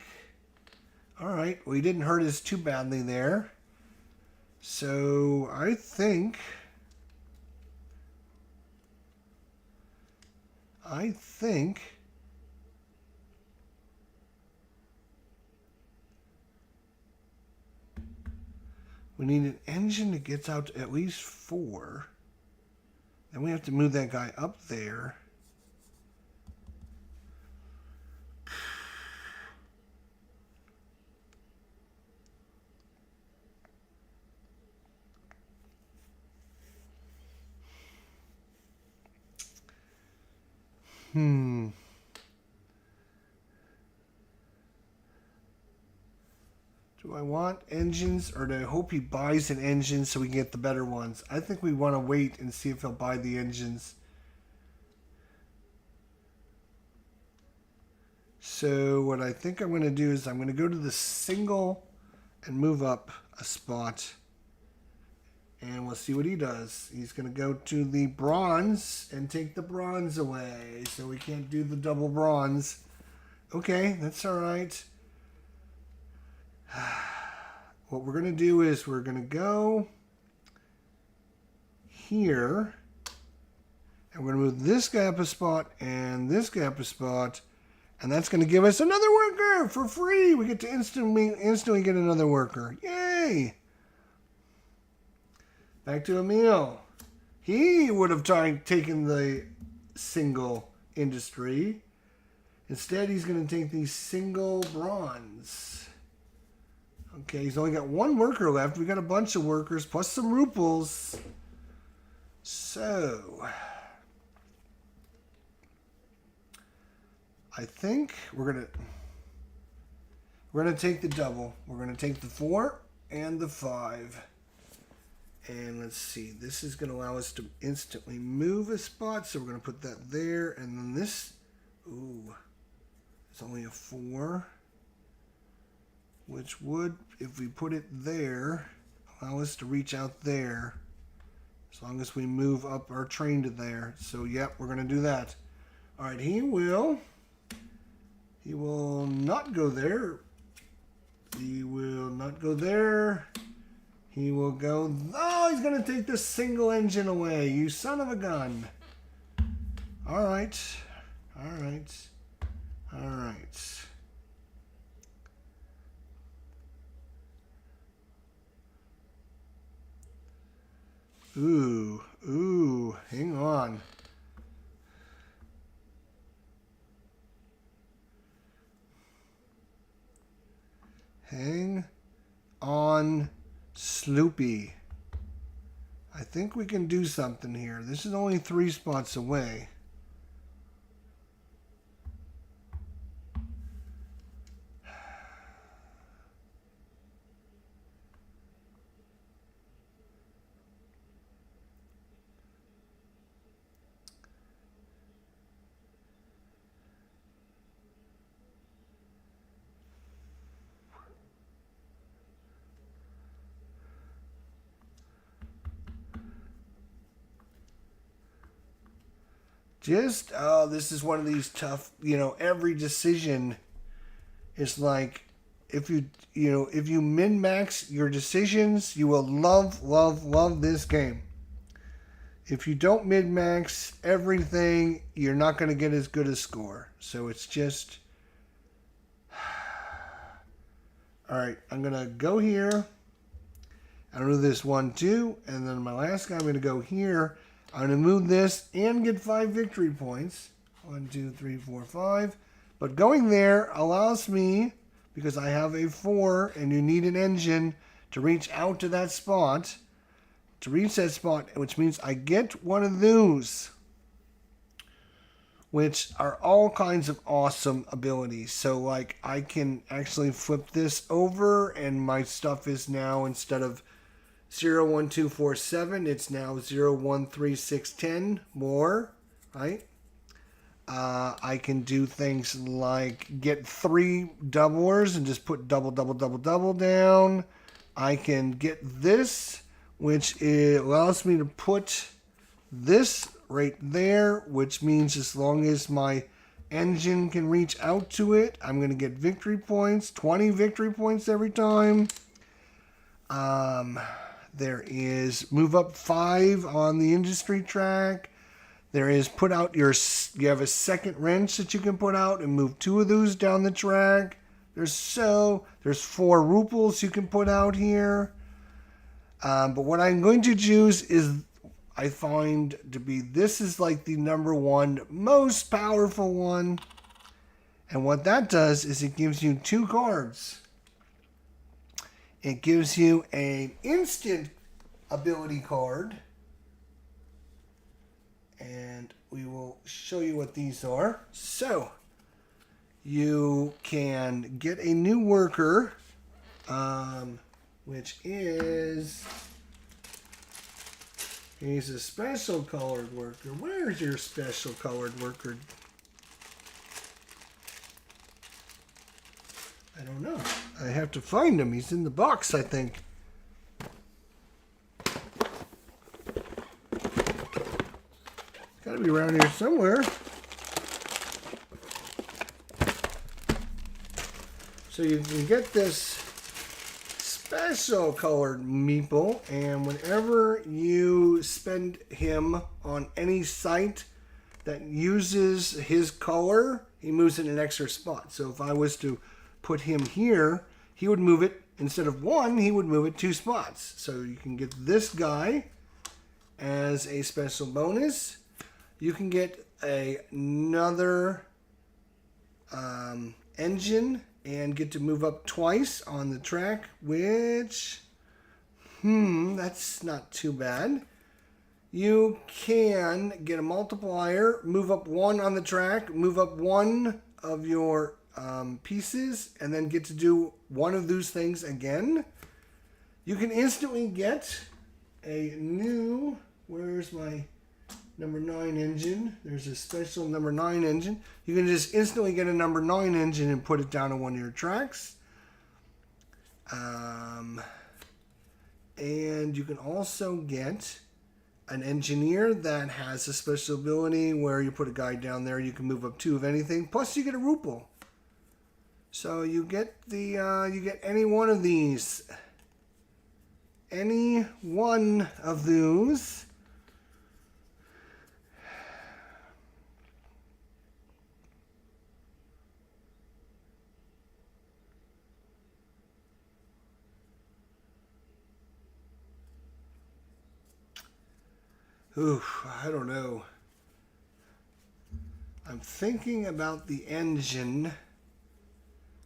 All right, well, he didn't hurt us too badly there. So I think we need an engine that gets out to at least 4. Then we have to move that guy up there. Do I want engines, or do I hope he buys an engine so we can get the better ones? I think we want to wait and see if he'll buy the engines. So what I think I'm going to do is I'm going to go to the single and move up a spot. And we'll see what he does. He's going to go to the bronze and take the bronze away. So we can't do the double bronze. Okay, that's all right. What we're going to do is we're going to go here. And we're going to move this guy up a spot and this guy up a spot. And that's going to give us another worker for free. We get to instantly get another worker. Yay! Back to Emil. He would have taken the single industry. Instead, he's going to take the single bronze. Okay, he's only got 1 worker left. We got a bunch of workers plus some ruples. So I think we're gonna take the double. We're gonna take the 4 and the 5. And let's see, this is going to allow us to instantly move a spot. So we're going to put that there. And then this, ooh, it's only a 4. Which would, if we put it there, allow us to reach out there. As long as we move up our train to there. So, yep, we're going to do that. All right, he will not go there. He will not go there. He will go... Oh, he's going to take the single engine away. You son of a gun. All right. All right. All right. Ooh. Hang on. Hang on, Sloopy. I think we can do something here. This is only 3 spots away. Just, oh, this is one of these tough, every decision is like, if you min-max your decisions, you will love, love, love this game. If you don't min-max everything, you're not going to get as good a score. So it's just, all right, I'm going to go here. I'm going to do this 1, 2, and then my last guy, I'm going to go here. I'm going to move this and get 5 victory points. 1, 2, 3, 4, 5. But going there allows me, because I have a 4 and you need an engine to reach out to that spot, which means I get one of those, which are all kinds of awesome abilities. So like I can actually flip this over and my stuff is now, instead of 0, 1, 2, 4, 7. It's now 0, 1, 3, 6, 10 more, right? I can do things like get 3 doublers and just put double, double, double, double down. I can get this, which allows me to put this right there, which means as long as my engine can reach out to it, I'm going to get victory points, 20 victory points every time. There is move up 5 on the industry track. There is put out you have a second wrench that you can put out and move 2 of those down the track. There's 4 ruples you can put out here. But what I'm going to choose is, I find to be, this is like the number 1 most powerful one. And what that does is it gives you 2 cards. It gives you an instant ability card. And we will show you what these are. So, you can get a new worker, which is, he's a special colored worker. Where's your special colored worker? I don't know. I have to find him. He's in the box, I think. Gotta be around here somewhere. So you can get this special colored meeple, and whenever you spend him on any site that uses his color, he moves in an extra spot. So if I was to put him here, he would move it, instead of 1, he would move it 2 spots. So you can get this guy as a special bonus. You can get another engine and get to move up twice on the track, which, that's not too bad. You can get a multiplier, move up 1 on the track, move up 1 of your pieces, and then get to do 1 of those things again. You can instantly get a new, where's my number 9 engine? There's a special number 9 engine. You can just instantly get a number 9 engine and put it down on one of your tracks. And you can also get an engineer that has a special ability where you put a guy down there, you can move up 2 of anything. Plus you get a ruple. So you get you get any one of these. Any one of those. Oof, I don't know. I'm thinking about the engine.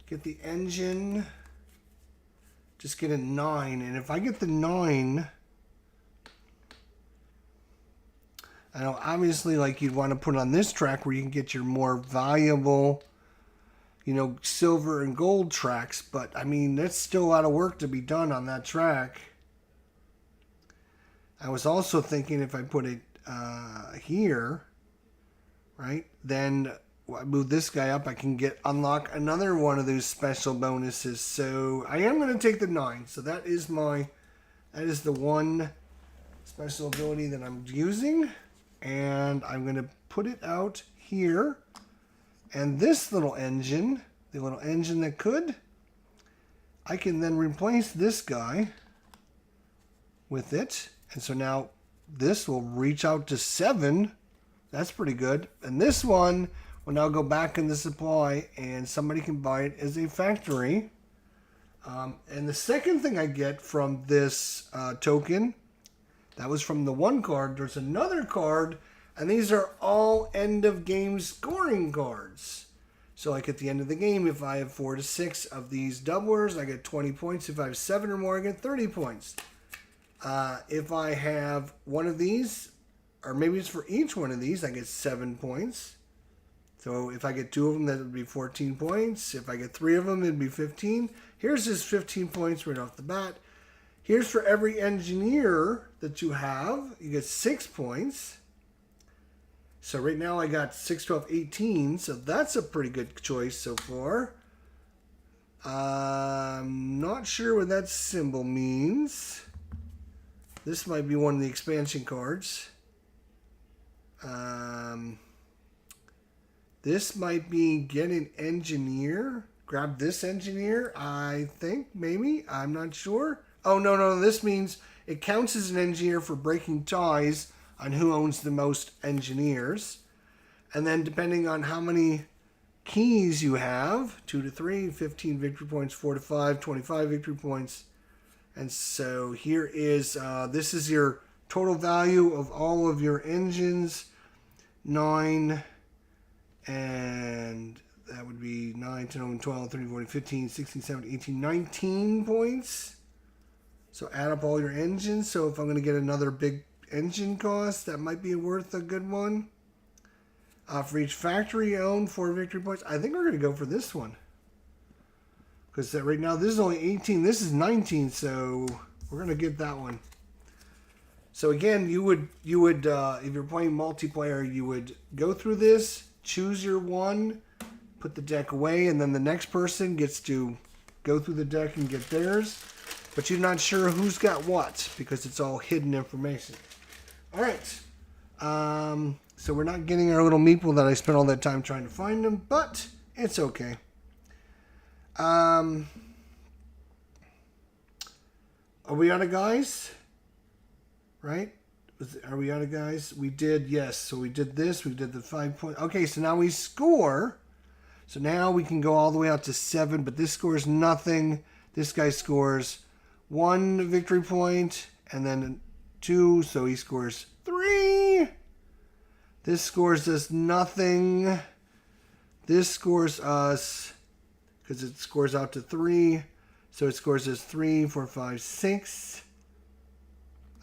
Get the engine. Just get a 9. And if I get the 9, I know obviously like you'd want to put it on this track where you can get your more valuable, you know, silver and gold tracks, but I mean, that's still a lot of work to be done on that track. I was also thinking if I put it here, right, then I move this guy up, I can unlock another one of those special bonuses. So I am going to take the 9. So that is the one special ability that I'm using. And I'm going to put it out here. And this little engine, the little engine that could, I can then replace this guy with it. And so now this will reach out to 7. That's pretty good. And this one will now go back in the supply and somebody can buy it as a factory. And the second thing I get from this token, that was from the one card. There's another card, and these are all end of game scoring cards. So like at the end of the game, if I have 4 to 6 of these doublers, I get 20 points. If I have 7 or more, I get 30 points. If I have one of these, or maybe it's for each one of these, I get 7 points. So if I get 2 of them, that would be 14 points. If I get 3 of them, it'd be 15. Here's just 15 points right off the bat. Here's for every engineer that you have, you get 6 points. So right now I got 6, 12, 18. So that's a pretty good choice so far. I'm not sure what that symbol means. This might be one of the expansion cards. This might be get an engineer. Grab this engineer, I think, maybe. I'm not sure. Oh, no. This means it counts as an engineer for breaking ties on who owns the most engineers. And then depending on how many keys you have, 2 to 3, 15 victory points, 4 to 5, 25 victory points. And so here is, this is your total value of all of your engines. 9, and that would be 9, 10, 11, 12, 13, 14, 15, 16, 17, 18, 19 points. So add up all your engines. So if I'm going to get another big engine cost, that might be worth a good one. For each factory owned, 4 victory points. I think we're going to go for this one. Because right now this is only 18. This is 19, so we're going to get that one. So again, you would if you're playing multiplayer, you would go through this, choose your one, put the deck away, and then the next person gets to go through the deck and get theirs. But you're not sure who's got what because it's all hidden information. All right. So we're not getting our little meeple that I spent all that time trying to find them, but it's okay. Are we out of guys? Right? Are we out of guys? We did, yes. So we did this. We did the 5 point. Okay, so now we score. So now we can go all the way out to 7, but this scores nothing. This guy scores 1 victory point and then 2, so he scores 3. This scores us nothing. This scores us, because it scores out to 3, so it scores us 3, 4, 5, 6.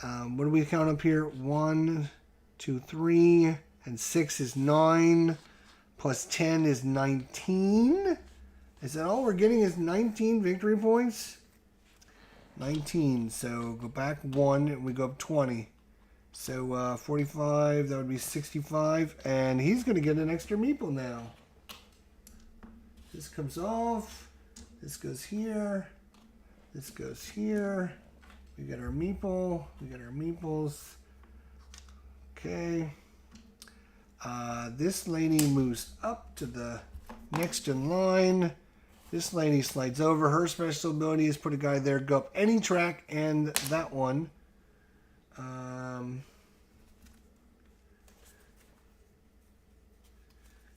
What do we count up here? 1, 2, 3, and 6 is 9, plus 10 is 19. Is that all we're getting is 19 victory points? 19, so go back 1 and we go up 20. So 45, that would be 65, and he's going to get an extra meeple now. This comes off, this goes here, this goes here. We got our meeple, we got our meeples. Okay. This lady moves up to the next in line. This lady slides over. Her special ability is put a guy there, go up any track, and that one.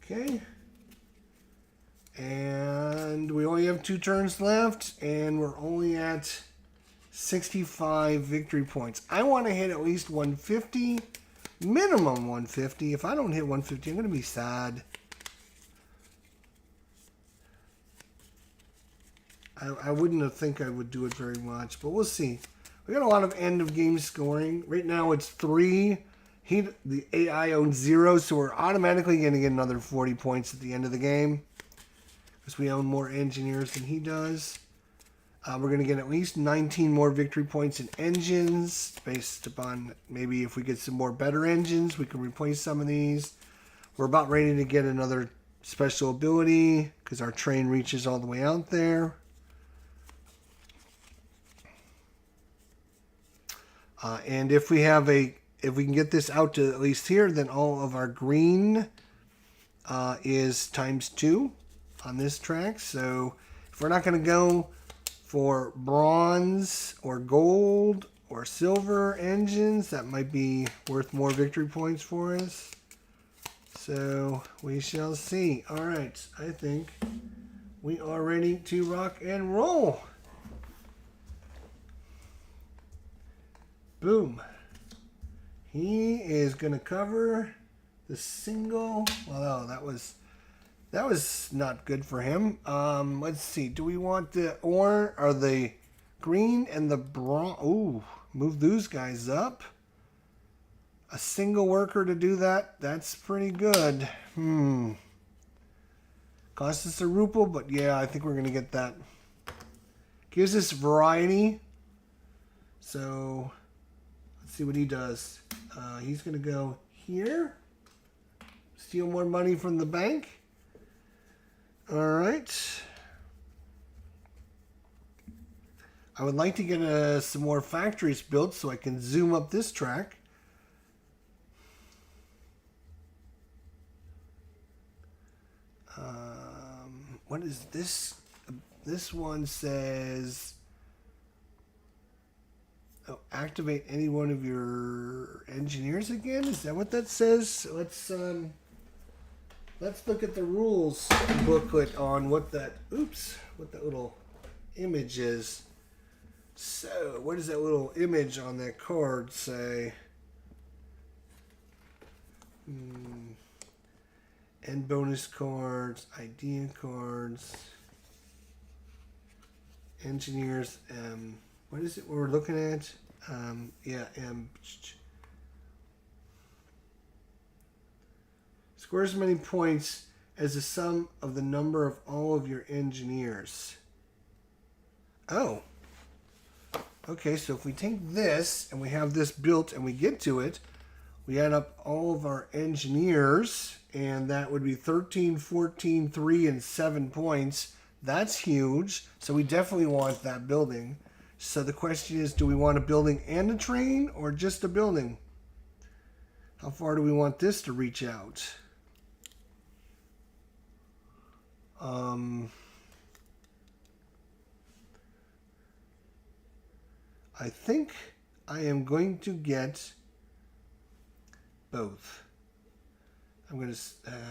Okay. And we only have 2 turns left, and we're only at 65 victory points. I want to hit at least 150, minimum 150. If I don't hit 150, I'm going to be sad. I wouldn't think I would do it very much, but we'll see. We got a lot of end of game scoring. Right now it's 3 the AI owns 0, so we're automatically going to get another 40 points at the end of the game because we own more engineers than he does. We're going to get at least 19 more victory points in engines based upon maybe if we get some more better engines, we can replace some of these. We're about ready to get another special ability because our train reaches all the way out there. And if we can get this out to at least here, then all of our green is ×2 on this track. So if we're not going to go for bronze or gold or silver engines, that might be worth more victory points for us. So we shall see. All right, I think we are ready to rock and roll. Boom. He is going to cover the single. Well, no, that was not good for him. Let's see. Do we want the orange or the green and the bronze? Ooh, move those guys up. A single worker to do that. That's pretty good. Costs us a ruble, but yeah, I think we're going to get that. Gives us variety. So let's see what he does. He's going to go here. Steal more money from the bank. All right. I would like to get some more factories built so I can zoom up this track. What is this? This one says, oh, activate any one of your engineers again. Is that what that says? Let's look at the rules booklet on what that little image is. So, what does that little image on that card say? And bonus cards, idea cards, engineers. What is it we're looking at? Score as many points as the sum of the number of all of your engineers. Oh. Okay, so if we take this and we have this built and we get to it, we add up all of our engineers, and that would be 13, 14, 3, and 7 points. That's huge. So we definitely want that building. So the question is, do we want a building and a train or just a building? How far do we want this to reach out? I think I am going to get both. I'm going to 5.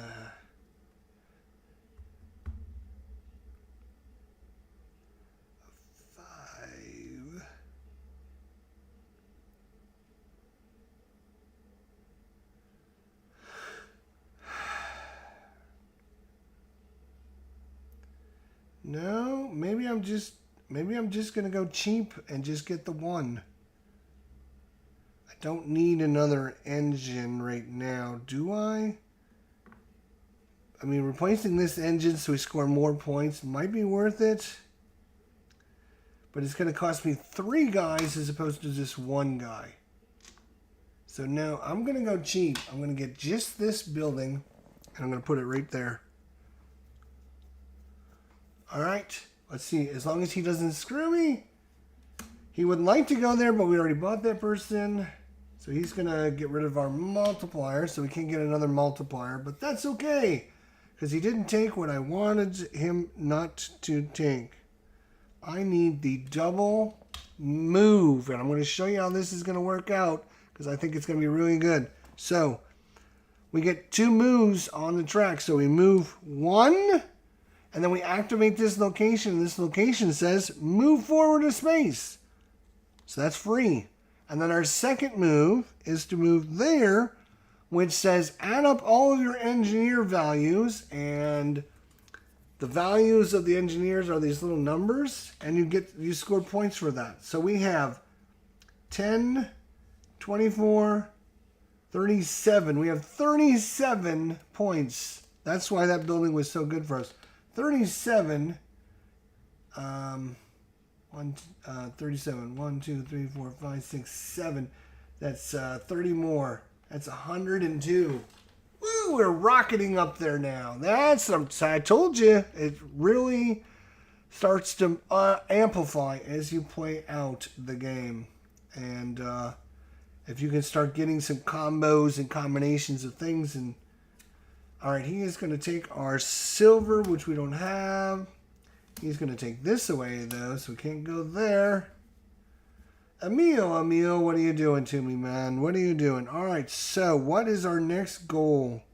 No, maybe I'm just going to go cheap and just get the 1. I don't need another engine right now, do I? I mean, replacing this engine so we score more points might be worth it. But it's going to cost me 3 guys as opposed to just 1 guy. So now I'm going to go cheap. I'm going to get just this building, and I'm going to put it right there. All right, let's see. As long as he doesn't screw me. He would like to go there, but we already bought that person. So he's going to get rid of our multiplier, so we can't get another multiplier. But that's okay, because he didn't take what I wanted him not to take. I need the double move, and I'm going to show you how this is going to work out, because I think it's going to be really good. So we get 2 moves on the track. So we move 1. And then we activate this location, and this location says, move forward a space. So that's free. And then our second move is to move there, which says, add up all of your engineer values, and the values of the engineers are these little numbers, and you score points for that. So we have 10, 24, 37. We have 37 points. That's why that building was so good for us. 37. 37. 1, 2, 3, 4, 5, 6, 7. That's 30 more. That's 102. Woo, we're rocketing up there now. That's I told you. It really starts to amplify as you play out the game. And if you can start getting some combos and combinations of things. And all right, he is going to take our silver, which we don't have. He's going to take this away, though, so we can't go there. Emil, what are you doing to me, man? What are you doing? All right, so what is our next goal?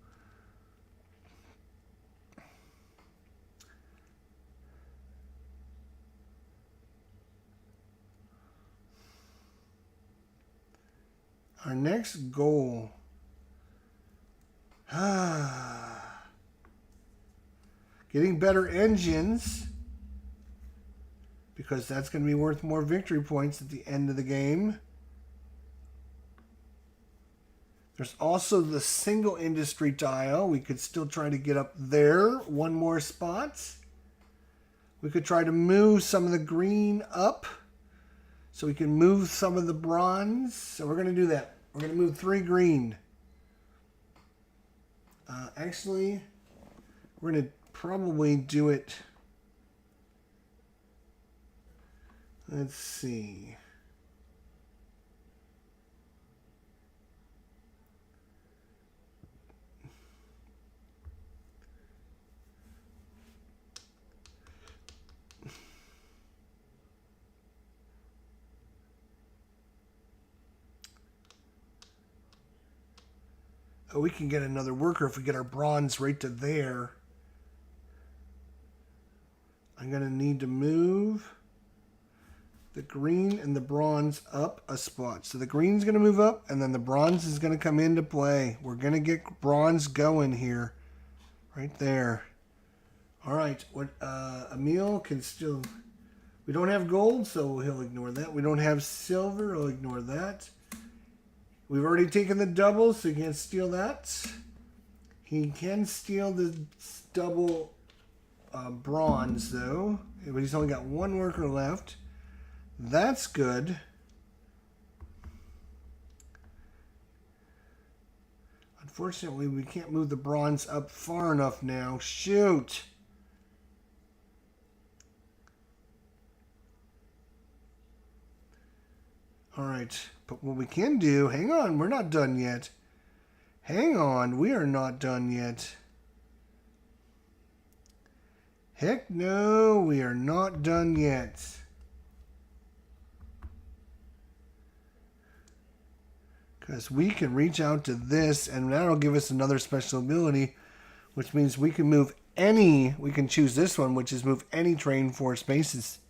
Our next goal. Getting better engines. Because that's going to be worth more victory points at the end of the game. There's also the single industry tile. We could still try to get up there one more spot. We could try to move some of the green up so we can move some of the bronze. So we're going to do that. We're going to move 3 green. Actually, we're going to probably do it. Let's see. Oh, we can get another worker if we get our bronze right to there. I'm going to need to move the green and the bronze up a spot. So the green's going to move up, and then the bronze is going to come into play. We're going to get bronze going here. Right there. All right. What Emil can still... We don't have gold, so he'll ignore that. We don't have silver, he'll ignore that. We've already taken the double, so he can't steal that. He can steal the double bronze, though. But he's only got 1 worker left. That's good. Unfortunately, we can't move the bronze up far enough now. Shoot! All right, but what we can do... Hang on, we're not done yet. Hang on, we are not done yet. Heck no, we are not done yet. Because we can reach out to this, and that'll give us another special ability, which means we can move any... We can choose this one, which is move any train 4 spaces.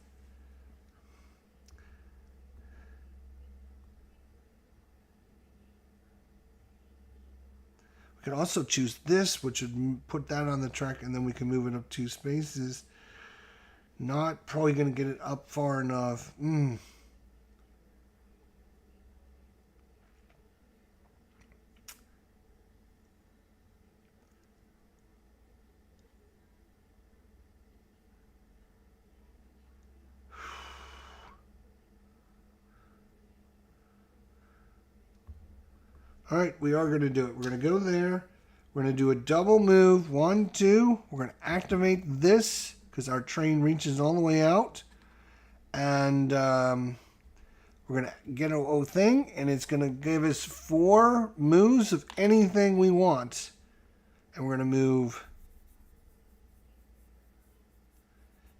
We can also choose this, which would put that on the track, and then we can move it up 2 spaces. Not probably going to get it up far enough. All right, we are going to do it. We're going to go there. We're going to do a double move. 1, 2. We're going to activate this because our train reaches all the way out. And we're going to get a thing, and it's going to give us 4 moves of anything we want. And we're going to move.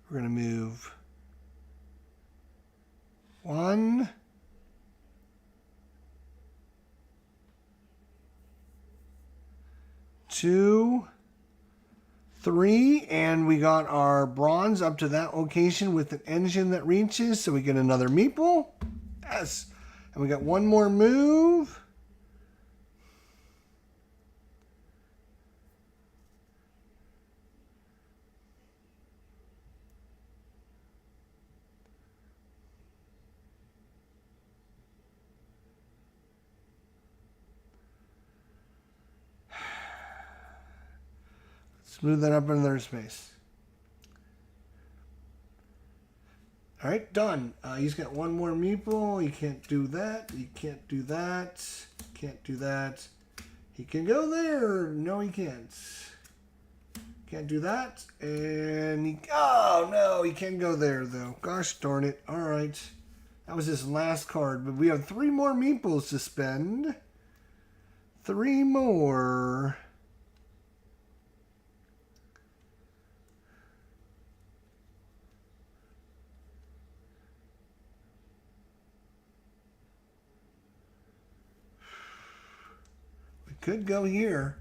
We're going to move 1. 2, 3, and we got our bronze up to that location with an engine that reaches, so we get another meeple. Yes. And we got 1 more move. Smooth that up in their space. All right, done. He's got one more meeple. He can't do that. He can't do that. Can't do that. He can go there. No, he can't. Can't do that. And he... Oh, no. He can go there, though. Gosh darn it. All right. That was his last card. But we have 3 more meeples to spend. 3 more. We could go here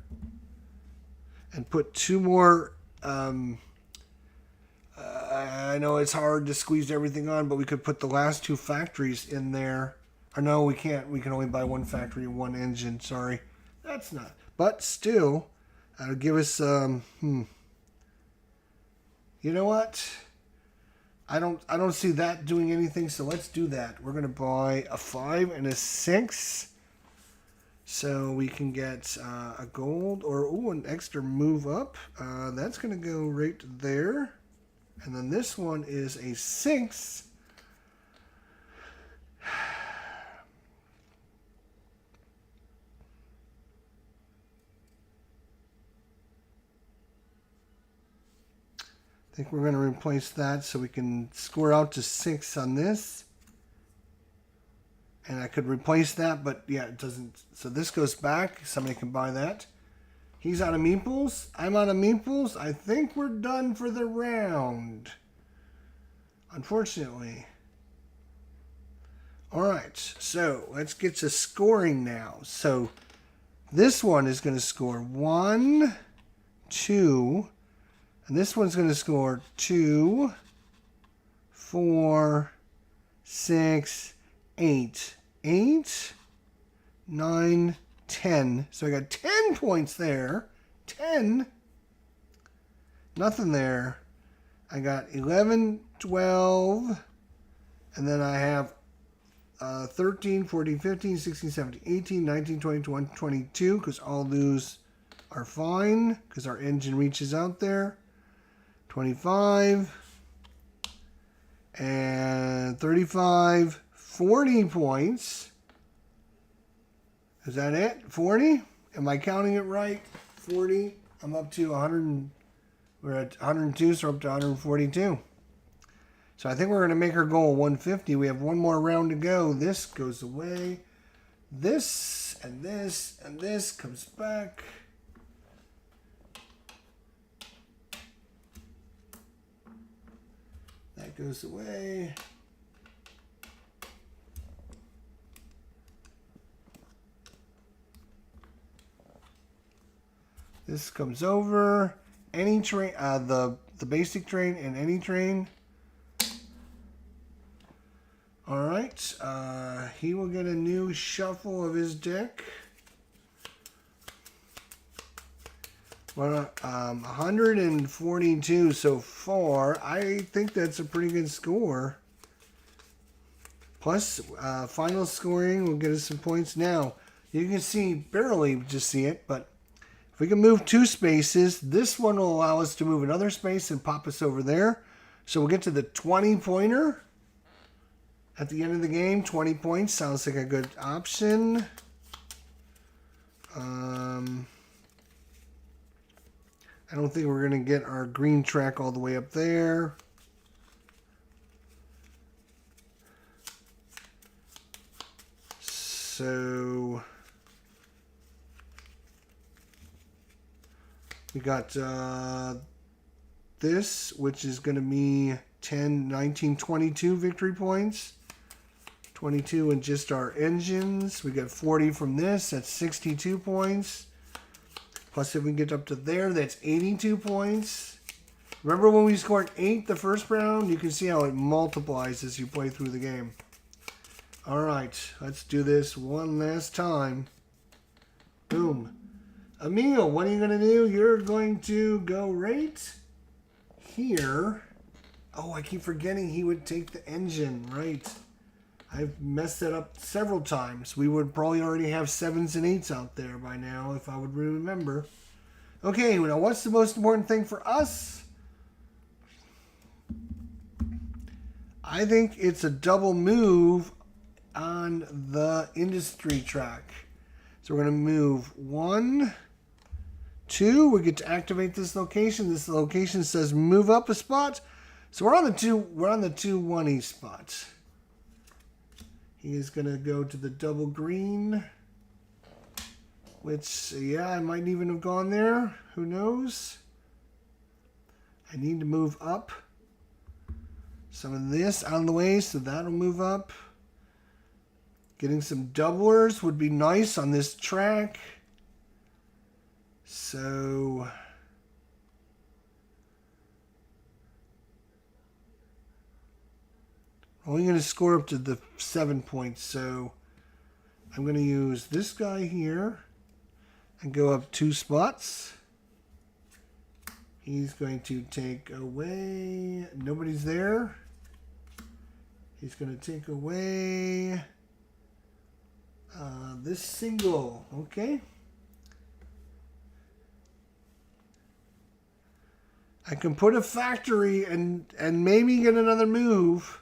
and put 2 more. I know it's hard to squeeze everything on, but we could put the last 2 factories in there. Or no, we can't. We can only buy 1 factory and 1 engine. Sorry. That's not. But still, that'll give us, you know what? I don't see that doing anything, so let's do that. We're going to buy a 5 and a 6. So we can get a gold or, ooh, an extra move up. That's going to go right there. And then this one is a 6. I think we're going to replace that so we can score out to 6 on this. And I could replace that, but yeah, it doesn't. So this goes back. Somebody can buy that. He's out of meeples. I'm out of meeples. I think we're done for the round. Unfortunately. All right, so let's get to scoring now. So this one is going to score 1, 2, and this one's going to score 2, 4, 6, 8. 8, 9, 10. So I got 10 points there. 10. Nothing there. I got 11, 12. And then I have 13, 14, 15, 16, 17, 18, 19, 20, 21, 22. Because all those are fine. Because our engine reaches out there. 25. And 35. 40 points. Is that it? 40? Am I counting it right? 40. I'm up to 100. We're at 102, so we're up to 142. So I think we're going to make our goal 150. We have 1 more round to go. This goes away. This and this and this comes back. That goes away. This comes over. Any train, the basic train and any train. All right. He will get a new shuffle of his deck. Well, 142 so far. I think that's a pretty good score. Plus, final scoring will get us some points. Now, you can see, barely just see it, but if we can move 2 spaces, this one will allow us to move another space and pop us over there. So we'll get to the 20-pointer at the end of the game. 20 points sounds like a good option. I don't think we're going to get our green track all the way up there. So we got this, which is going to be 10, 19, 22 victory points. 22 in just our engines. We got 40 from this. That's 62 points. Plus, if we get up to there, that's 82 points. Remember when we scored 8 the first round? You can see how it multiplies as you play through the game. All right, let's do this one last time. Boom. Emil, what are you going to do? You're going to go right here. Oh, I keep forgetting he would take the engine, right? I've messed that up several times. We would probably already have 7s and 8s out there by now if I would remember. Okay, now what's the most important thing for us? I think it's a double move on the industry track. So we're going to move 1, 2. We get to activate this location. This location says move up a spot. So we're on the 2-1 spot. He is going to go to the double green, which, yeah, I might even have gone there. Who knows? I need to move up some of this out of the way, so that'll move up. Getting some doublers would be nice on this track. So only going to score up to the 7 points. So I'm going to use this guy here and go up 2 spots. He's going to take away, nobody's there. He's going to take away this single, okay? I can put a factory and maybe get another move.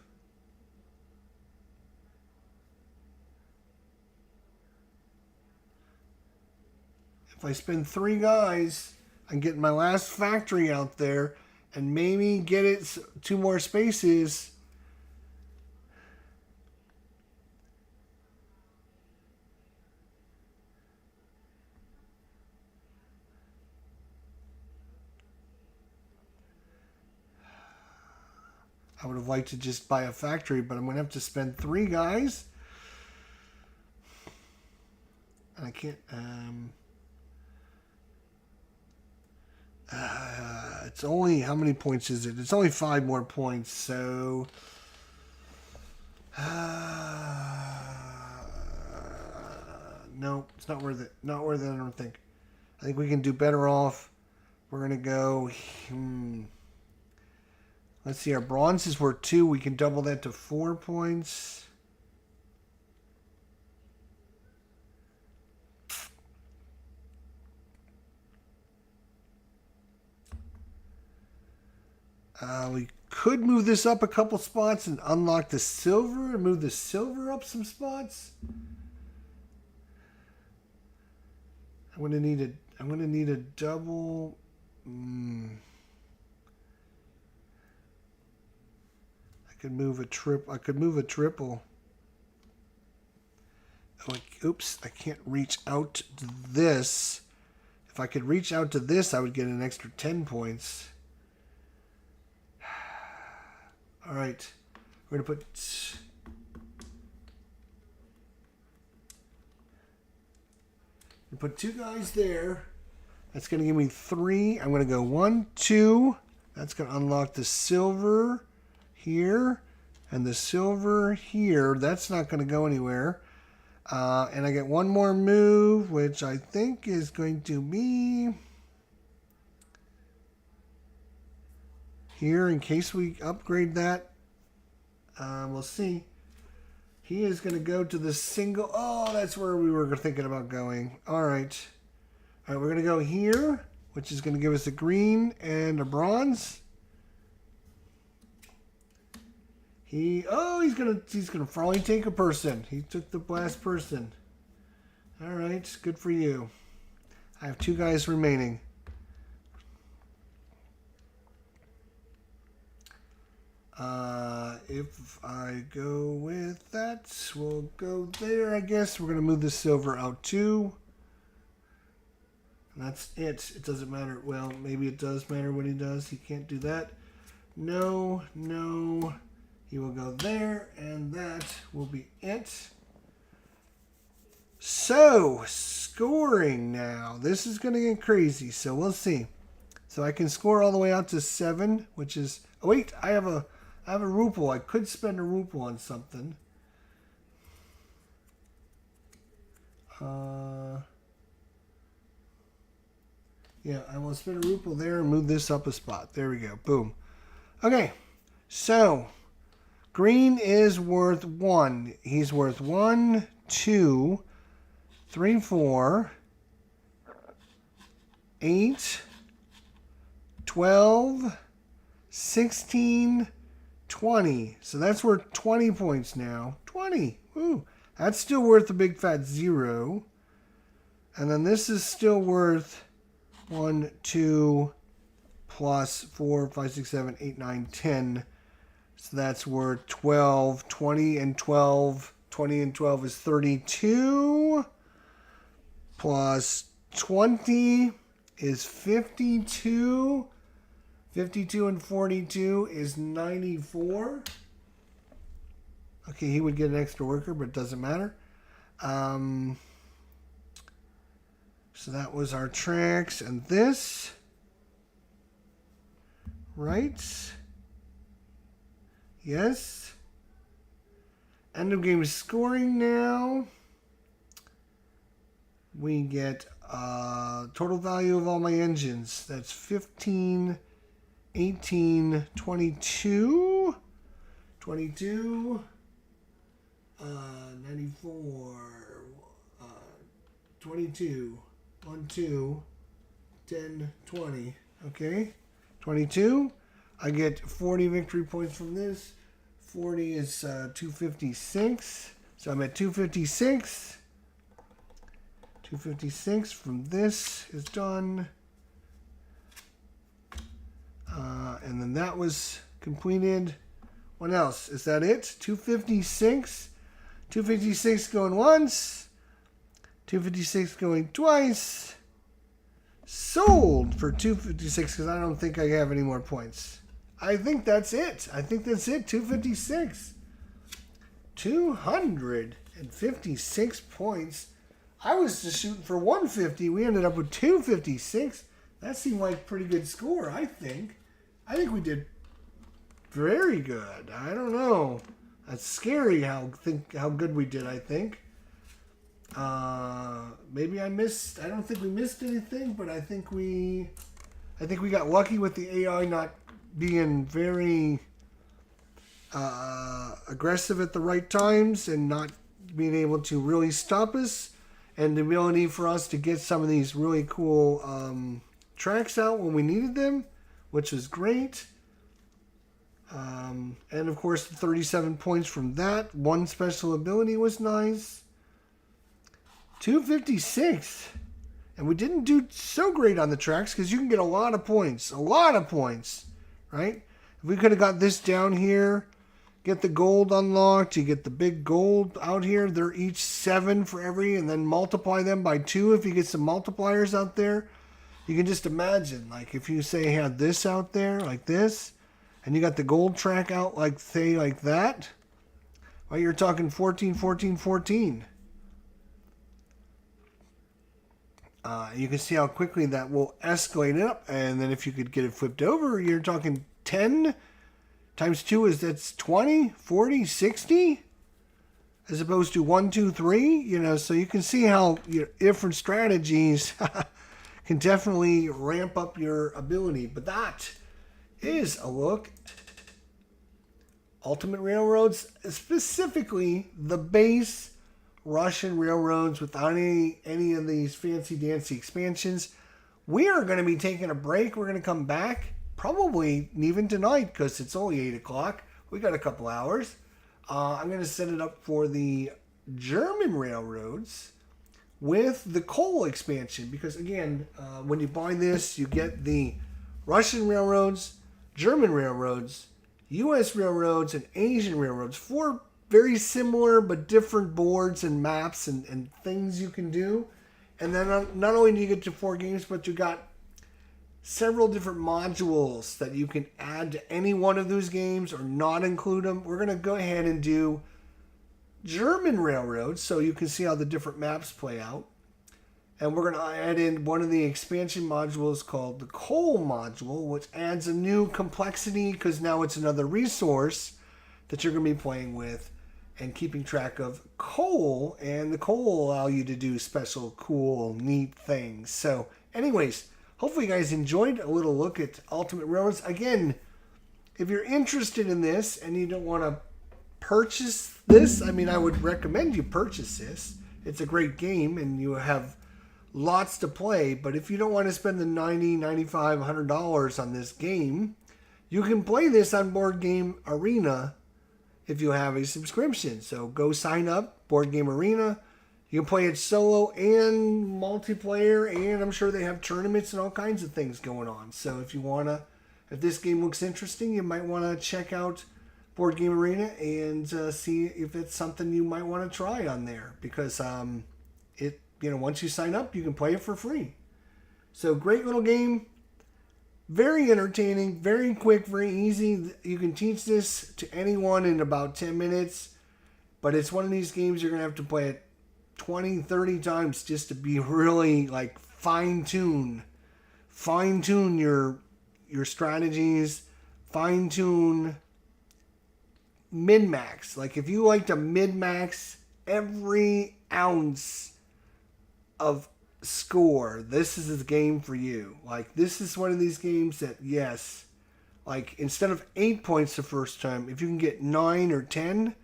If I spend 3 guys, I'm getting my last factory out there and maybe get it 2 more spaces. I would have liked to just buy a factory, but I'm going to have to spend 3 guys. And I can't... it's only... How many points is it? It's only 5 more points, so... No, it's not worth it. Not worth it, I don't think. I think we can do better off. We're going to go... Let's see, our bronzes were 2. We can double that to 4 points. We could move this up a couple spots and unlock the silver and move the silver up some spots. I'm going to need a double. I could move a triple. Oh, oops, I can't reach out to this. If I could reach out to this, I would get an extra 10 points. All right, we're going to put 2 guys there. That's going to give me 3. I'm going to go 1, 2. That's going to unlock the silver here and the silver here. That's not going to go anywhere. And I get 1 more move, which I think is going to be here in case we upgrade that. We'll see. He is going to go to the single. Oh, that's where we were thinking about going. All right. All right, we're going to go here, which is going to give us a green and a bronze. He's gonna probably take a person. He took the last person. All right, good for you. I have 2 guys remaining. If I go with that, we'll go there, I guess. We're going to move the silver out too. And that's it. It doesn't matter. Well, maybe it does matter what he does. He can't do that. No, no. He will go there, and that will be it. So, scoring now. This is going to get crazy, so we'll see. So I can score all the way out to 7, which is... Oh, wait, I have a ruple. I could spend a ruple on something. Yeah, I will spend a ruple there and move this up a spot. There we go. Boom. Okay, so green is worth 1. He's worth 1, 2, 3, 4, 8, 12, 16, 20. So that's worth 20 points now. 20. Woo. That's still worth a big fat 0. And then this is still worth 1, 2, plus 4, 5, 6, 7, 8, 9, 10. So that's worth 12, 20, and 12. 20 and 12 is 32. Plus 20 is 52. 52 and 42 is 94. Okay, he would get an extra worker, but it doesn't matter. So that was our tracks. And this, right? Yes. End of game scoring now. We get total value of all my engines. That's 15, 18, 22, 22, 94, 22, 1, 2, 10, 20. Okay, 22. I get 40 victory points from this. 40 is 256. So I'm at 256. 256 from this is done. And then that was completed. What else? Is that it? 256. 256 going once. 256 going twice. Sold for 256 because I don't think I have any more points. I think that's it. 256. 256 points. I was just shooting for 150. We ended up with 256. That seemed like a pretty good score, I think. I think we did very good. I don't know. That's scary how good we did, I think. Maybe I missed. I don't think we missed anything, but I think we got lucky with the AI not being very aggressive at the right times and not being able to really stop us, and the ability for us to get some of these really cool tracks out when we needed them, which was great. And of course, the 37 points from that one special ability was nice. 256. And we didn't do so great on the tracks because you can get a lot of points. Right? If we could have got this down here, get the gold unlocked, you get the big gold out here. They're each 7 for every, and then multiply them by 2 if you get some multipliers out there. You can just imagine, like if you say had this out there, like this, and you got the gold track out like, say, like that, well, you're talking 14, 14, 14. You can see how quickly that will escalate it up. And then if you could get it flipped over, you're talking 10 times 2 is that's 20, 40, 60, as opposed to 1, 2, 3. So you can see how different strategies can definitely ramp up your ability. But that is a look at Ultimate Railroads, specifically the base Russian railroads without any of these fancy dancy expansions. We are going to be taking a break. We're going to come back probably even tonight because it's only 8 o'clock. We got a couple hours. I'm going to set it up for the German railroads with the coal expansion because, again, when you buy this, you get the Russian railroads, German railroads, U.S. railroads, and Asian railroads. 4 very similar but different boards and maps and things you can do. And then not only do you get to 4 games, but you got several different modules that you can add to any one of those games or not include them. We're going to go ahead and do German railroads so you can see how the different maps play out. And we're going to add in one of the expansion modules called the coal module, which adds a new complexity because now it's another resource that you're going to be playing with and keeping track of coal. And the coal will allow you to do special, cool, neat things. So anyways, hopefully you guys enjoyed a little look at Ultimate Railroads. Again, if you're interested in this and you don't want to purchase this, I would recommend you purchase this. It's a great game and you have lots to play. But if you don't want to spend the $90, $95, $100 on this game, you can play this on Board Game Arena if you have a subscription. So go sign up, Board Game Arena. You can play it solo and multiplayer, and I'm sure they have tournaments and all kinds of things going on. So if this game looks interesting, you might want to check out Board Game Arena and see if it's something you might want to try on there. Because once you sign up, you can play it for free. So great little game. Very entertaining, very quick, very easy. You can teach this to anyone in about 10 minutes. But it's one of these games you're going to have to play it 20, 30 times just to be really like fine-tune your strategies, fine-tune min-max. Like if you like to min-max every ounce of score, this is the game for you. Like this is one of these games that, yes, like instead of 8 points the first time, if you can get 9 or 10,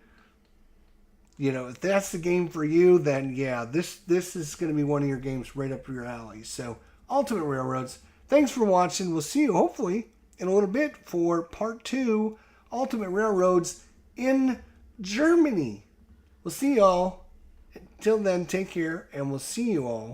if that's the game for you, then yeah, this is going to be one of your games right up your alley. So Ultimate Railroads, thanks for watching. We'll see you hopefully in a little bit for part 2, Ultimate Railroads in Germany. We'll see y'all. Until then, take care, and we'll see you all